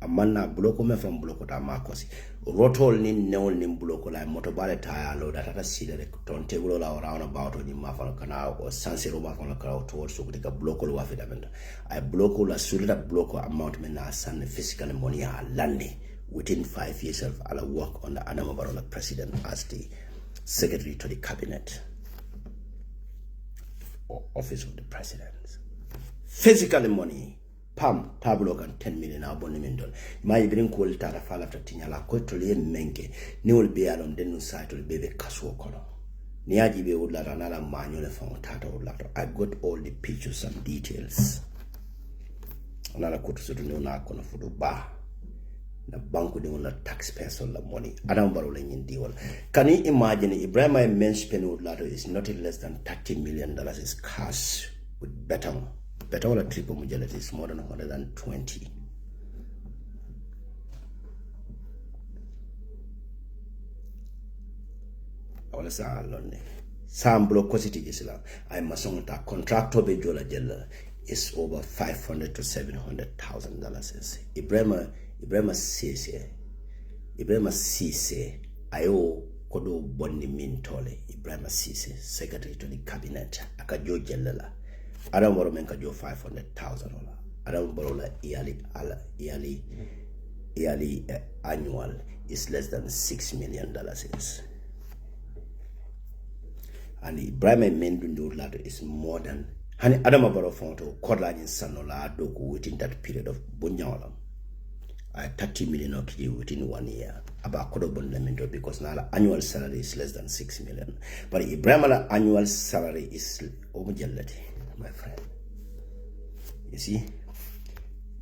Amana bloko me from bloko ta makosi rotol ni neol ni bloko la motobale tire load that ata sida de ton table la around about ni mafana kana or sansero mafana kana towards so the bloko lo afidamento I bloko la sulita bloko amount me na san physical money a landi within 5 years of ala work on the Adama Barrow president as the secretary to the cabinet or office of the president. Physically money Pam tablo kan 10 million abonnement my bring call tara fala tatinya la ko to le menke ni will be alon denu site to be kaso kono ni aji be wala ranala manyo le fon tata wala I got all the pictures and details ala ko to so na kono fudo ba na banku de wala taxpayers la money Adam Barrow la nyindi wala can you imagine Ibrahim men spend wala is not less than $30 million is cash with better all triple majority is more than 120. I want to say alone. Some block cosity is la. I must on ta contractor be jola jella is over $500,000 to $700,000. Ibrahim Sise ayo kodo bonni mintole Ibrahim Sise secretary to the cabinet akajo jella. Adam Barrow menka jo $500,000. Adam Barrow la yearly annual is less than $6 million. And Ibrahim Mendundo lado is more than Adam Barrow fonto kodla in sanola doku within that period of bunyaola. 30 million okay within 1 year. About Kodobon because now annual salary is less than $6 million. But Ibrahim annual salary is over my friend. You see,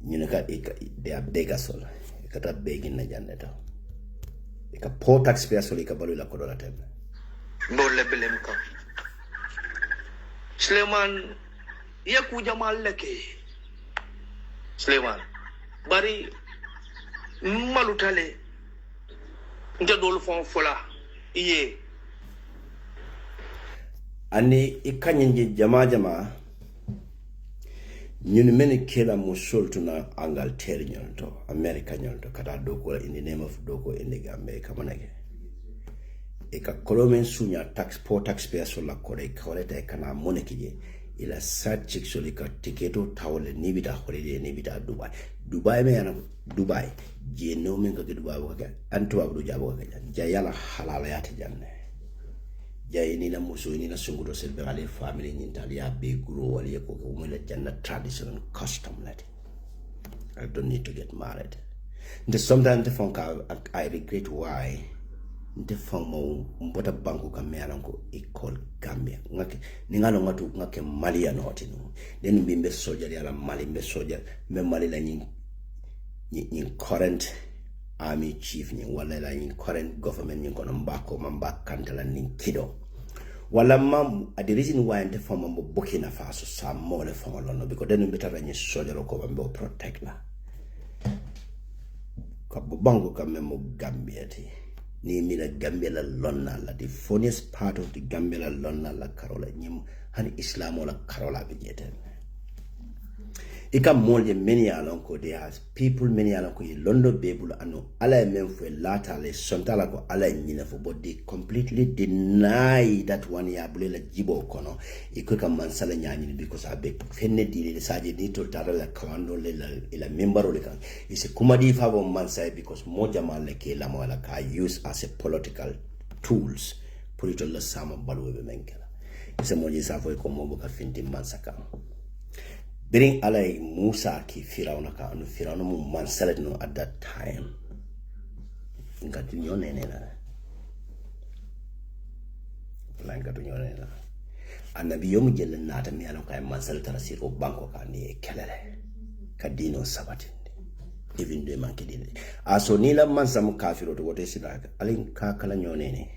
you know, they are beggars all. You got begging na janeta. You got poor taxpayers all. You got balula kodola tem. Bolle belemka. Sleman, ya kuja maleke. Sleman, bari malutale. Nja dolu fon fola. Iye. Ani ikanyinji jama. Nyuni many kila musul tuna Angleterre nyonto, America nyonto, kata doko in the name of doko in the Gambia kamanage. Eka kolomen sunya poor taxpayers sola kore kana monekije ila sad chick solika tiketo tawle nibita holiday nibita Dubai me yana Dubai je no men ka Dubai waka antu abdu jabo ka jayala halala yati janne. Jai ni na muso ni na sungudo selbe ale family ni Italia be grow wali ko umele janna traditional custom lati. I don't need to get married. And sometimes the phone I regret why the phone mbota banku kamera ko called Gambia. Ngake ningalo ngatu ngake Mali ya noti no. Then bimbe soldier ya la Mali mbe soldier me Mali la ni current army chief ni wala la in current government ni kono mbako mamba kantala ni kido Wala mam the reason why ante form mo Burkina Faso some more from London because then better than soldier ko mbo protect la. Ka bango ka memo Gambia ti. Ni mina Gambia la lonna la the funniest part of the Gambia la lonna la Carola nyim hani Islam la Carola bijeten. Ika molje many along ko there has people many along ko London people ano ala men for lata le sontala ko ala nyina for but they completely deny that one ya bulela jibo kono iko ka mansala nyani because abe fenne di le saje ni to tara la kawando le la member le kan is kumadi favo mansai because moja male ke la mala ka use as a political tools put it la sama balwe menkela is moja safo ko mo ka finti mansaka Bring alay Musa ki Firauna ka anu Firauna mu mansalet no at that time. Inga dunyo nene na. La inga dunyo nene na. Anabi yomu jele nata mi alo kaya mansalet tarasir o banko ka ni kelele. Kadino sabatindi. Even do manke dine. Aso nila mansa mu kafiro to wote silaga. Alin ka kala nyonene.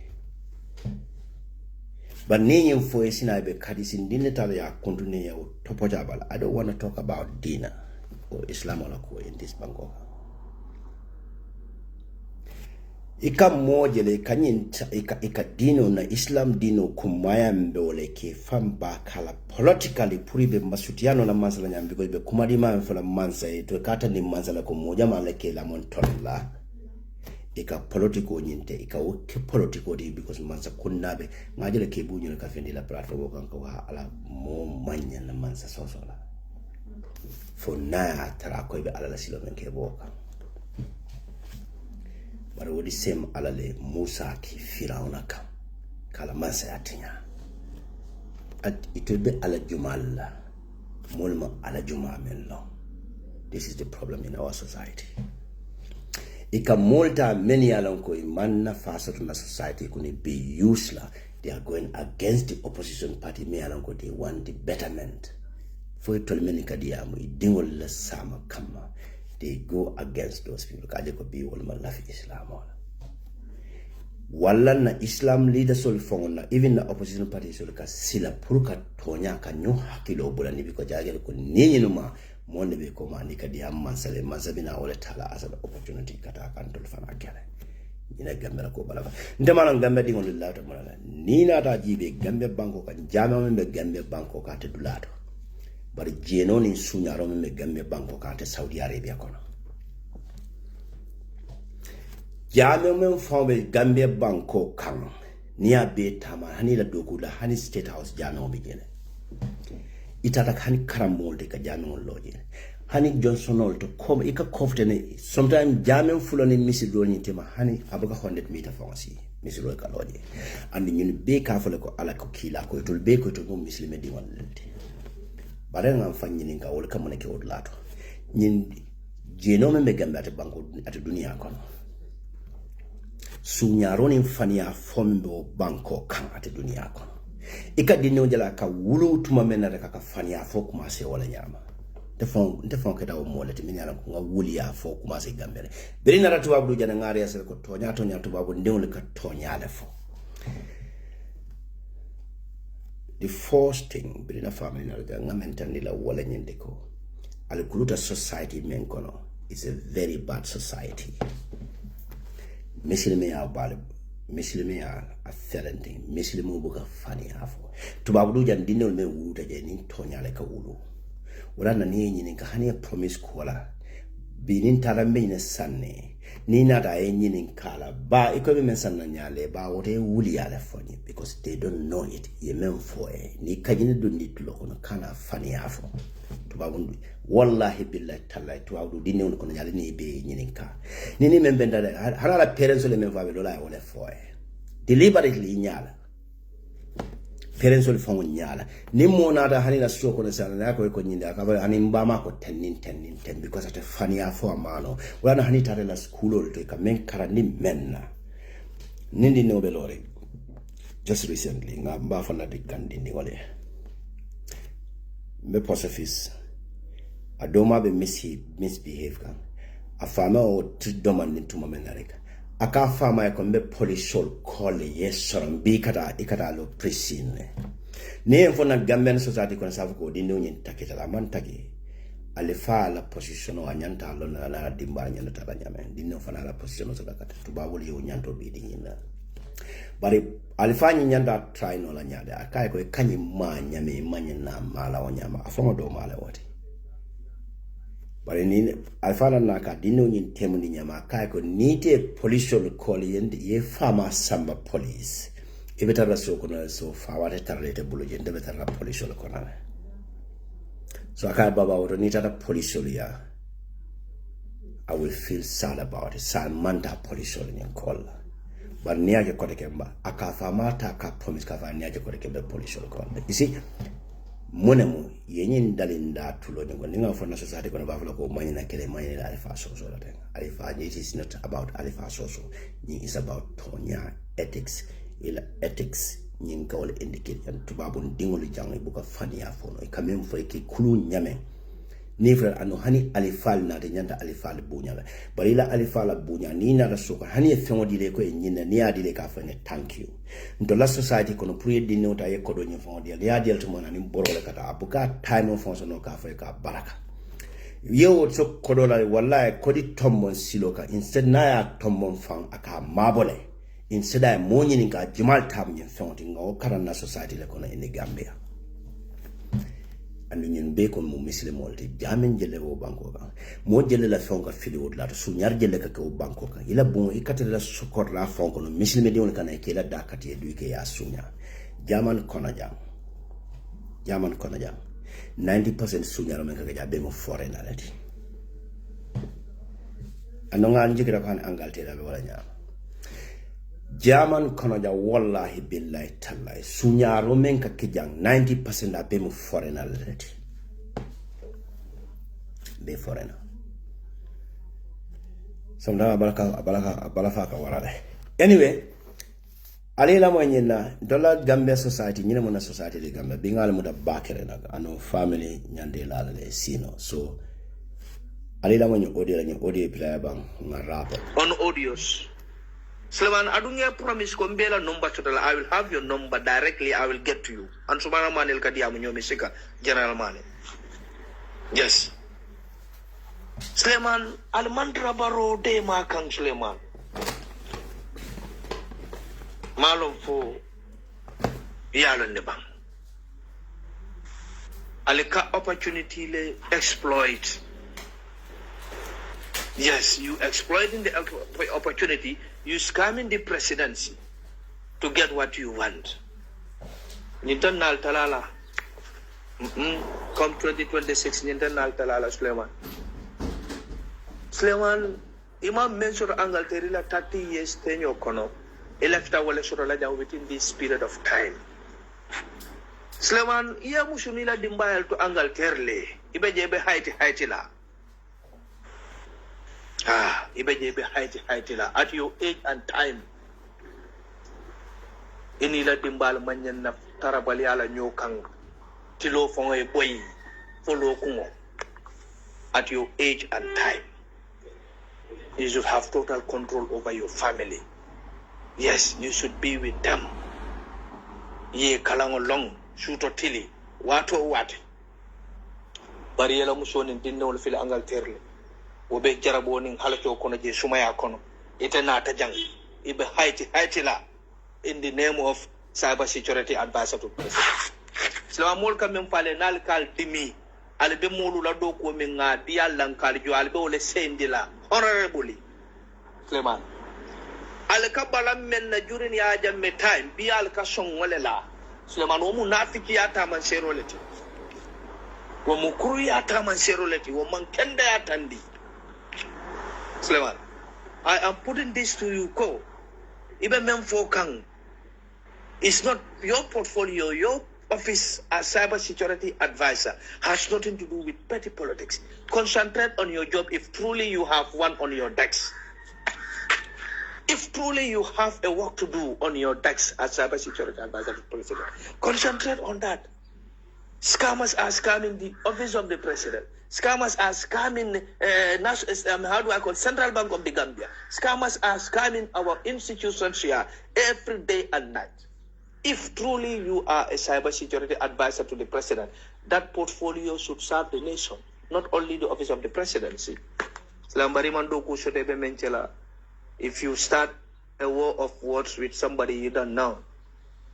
But name for a be Kadis in dinner ya continue topojabal. I don't want to talk about dinner or Islam or in this Bangkok. Ika mojele kanyin ika dino na Islam dino kumaya mbole ke famba kala politically puribe masutiano na mansala nyambi because be kumadima mfala mansa to kata ni mansala kumoja maleke la montola. Ika political nyinte ika woke political di because mansa kunnabe ngajele ke bunyo ka fendi la platform ko wa ala mo manya na mansa sosola for na tara ko be ala la silo men ke boka bara wodi sem ala le Musa ki Firauna ka kala mansa atinya at itobe ala jumalla molma ala juma men lo. This is the problem in our society. Ika molta many along ko manna faster to society kuni be useless. They are going against the opposition party. Me along ko they want the betterment. For it to many kadiamu idingol la sama kama. They go against those people. Kaje ko be wal malafi Islam. Wala na Islam leader sol fongona even the opposition party sol ka sila puruka tonya ka nyo hakilo bulani biko jage ko ninyi numa monde be ko mani kadi am mansale mazabina wala tala as an opportunity kata kantul fana gele ina gambera ko bala ndemana gambe dingo lillahi ta'ala ni na ta jibe gambe banko kan jama membe gambe banko ka te dulato bar jeno ni sunyaro membe gambe banko ka te Saudi Arabia kono jame men fombe gambe banko kan ni abe tama hani la dokula hani state house jano be gele itata hani karamolde ka jamen loje hani Johnson to come ika koftene sometimes jamen fulani misidro ni tema hani abuka 100 meter fancy misidro ka loje and ñun be ka fole ko ala ko kila ko tol be ko to mo muslime di won lente bare ngam fanyi ni ka wol kam ne ke odlato ñin jeno me gambe ate banko ate dunia kono suñaroni fania fombo banko kan ate dunia kono ika dinno jala ka wulu tuma menare ka fania fo kuma se wala nyama te fon ke dawo molati min yala ko nga wuli ya fo kuma se gambere beri na ratu abdu jana ngari ya ko tonya to babu ndewle ka tonya le fo. The first thing beri na family na nga mentani la wala nyinde ko al kuluta society men kono is a very bad society. Muslimi ya bale Muslimi ya a felente Muslimo buka fani afo tubabu jan dinol me wuta je ni tonya le ka wulu wala na ni nyini ka hani promise kola binin tarambe ne sanne ni na da yin nyini kala ba iko be men sanna nyale ba wote wuli ya le foni because they don't know it ye men fo ni kajini dundi tulo kono kana fani afo tubabu wallahi billahi tallahi tubabu dinol kono nyale ni be nyini ka ni men benda hala parents le men fa be lola wala fo deliberately nyala parents will fong nyala ni mo na da hani na so ko sana na ko nyinda ka ba hani mbama ko 10 because at funny afo amano wala na hani tare la school to ka men kara ni menna nindi no belore just recently nga mba fana de kandi ni wale me posefis adoma be misbehave kan afama o tridoman ni tuma menareka aka fama ko be police call yes bi kata ikata lo prison ne fona Gambian society kon safu ko di nyin takita la man tagi alifa la position o nyanta lo na la dimba nyanta la nyame di no fana la position so kata tubawul yo nyanto bi di nyina bari alifa nyanta try no la nyade akai ko kanyi ma nyame manyina mala o nyama afomo do mala woti bari ni alfala naka dino nyin temu ni nyama kai ko nite police call yende ye fama samba police ibeta raso kono so fawate tarlete bulo jende beta la police ko na so akai baba woto ni tata police ya I will feel sad about it sad manda police nyen call but ni aje ko de kemba aka fama ta ka promise ka fa ni aje ko de kemba police call you see monemu yenyin dalinda tulo ngo ninga fona society kono bafula ko manyina kele manyina alifa soso la den alifa it is not about alifa soso ni is about tonya ethics ila ethics nyin ka wala indicate and tubabun dingolu jangi buka fani ya fono e kamem fo e kulu nyame ni frère anu hani alifal na de nyanda alifal bunya la bari la alifal bunya ni na rasuka hani e fengo dile ko e nyina ni adile ka fane thank you ndo la society kono pour yedi nota ye kodo nyi fengo dile ya del to mona ni borole kata abuka time of fonso no ka fa ka baraka yo so kodo la wallahi kodi tombon siloka instead na ya tombon fan aka mabole instead ay monyi ni ka jimal tam nyi fengo tinga o karana society le kono in Gambia and ñun be ko mo muslim molti jamen jelle wo banko ka mo jelle la fonka fili wot la su ñar jelle ka ko banko ka ila bon ikata la sukor la fonko no muslim de on kana ke la dakati e duike ya sunya jaman kona jam 90% sunya ro men ka jabe mo foreign alati anonga njikira kan Angleterre be wala nyam German konoja wallahi billahi tallahi sunyaro men ka kijang 90% abe mu foreigner already be foreigner somda balaka ka warale anyway ali la moyena dola Gambia society nyina mona society de Gambia bingal mu da bakere naga ano family nyande la le sino so ali la moyena audio player bang ngarapo on audios Sleman, adunya promise ko mbela number total. I will have your number directly. I will get to you. And sumana manel kadia munyo misika general mane. Yes. Sleman, almandra baro de makang Sleman. Malum fo yalon ne bang. Alika opportunity le exploit. Yes, you exploiting the opportunity. You scamming the presidency to get what you want. Nintendo talala. Come 2026, Nintendo talala Suleiman. Suleiman, Imam mentioned Angleterre 30 years tenure kono. Electa wale suralaja within this period of time. Suleiman, iya musunila dimbayal to Angleterre. Ibejebe Haiti la. Ibejebe Haiti la. At your age and time, inila dimbal manyan na tarabali ala nyokang tilo fonga boy follow kungo. At your age and time, you should have total control over your family. Yes, you should be with them. Ye kalango long, shoot or tilly, what or what. Bariela musonin dinno will feel Angleterre. Obe jaraboning halacho kono je sumaya kono ite na tajang ibe Haiti la in the name of cyber security advisor to president sila mol kam men fale nal kal dimi albe molu la do ko men nga dial lan kal jo albe ole sendila honorably Sleman al kabala men na jurin ya jamme time bi al ka son wala la Sleman o munafiki ya ta man seroleti wo mukuru ya ta man seroleti wo man kenda ya tandi Sleman, I am putting this to you, Ko. Even Memfokang, it's not your portfolio, your office as cybersecurity advisor has nothing to do with petty politics. Concentrate on your job if truly you have one on your decks. If truly you have a work to do on your decks as cybersecurity advisor to president, concentrate on that. Scammers are scamming the office of the president. Scammers are scamming, Central Bank of the Gambia. Scammers are scamming our institutions here every day and night. If truly you are a cybersecurity advisor to the president, that portfolio should serve the nation, not only the office of the presidency. If you start a war of words with somebody you don't know,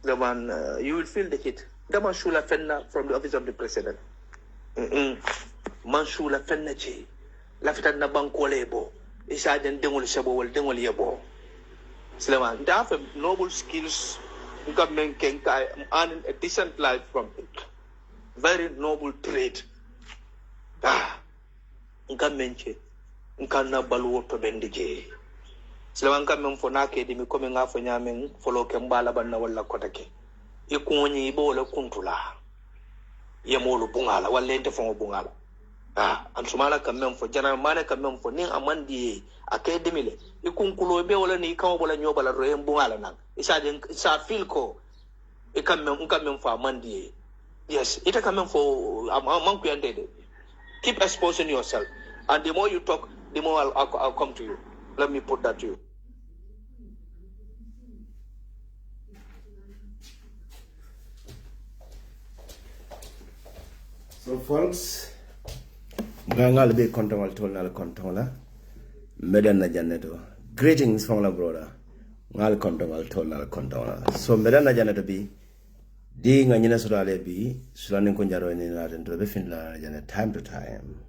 the man, you will feel the hit. The man shula fenna from the office of the president. Man shula fenna che. Lafitan na banko lebo. Isa den dengol sabo wal dengol yebo. Sleman, they have noble skills. Government can earn a decent life from it. Very noble trade. Government che. Nkana baluo to bendije. Sleman government for na ke di mi coming off nyameng follow kembala ban na wala kotake. Ikunyi ibo le kuntula. Yemolo bungala wala ente fongo bungala. Ansumala kamem for general mane kamem for ning amandi academy le. Ikunkulo be wala ni kawo wala nyoba la roem bungala nang. Isa feel ko kamem for amandi. Yes, ita kamem for amanku yandede. Keep exposing yourself, and the more you talk, the more I'll come to you. Let me put that to you. So folks, gangal be kontongal tolnal kontonga medan na janeto. Greetings from la brother. Ngal kontongal tolnal kontonga. So medan na janeto bi di nga nyina sodale bi sulani ko njaro ni na den to be fin la janet time to time.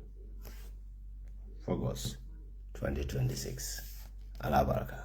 August 2026. Ala baraka.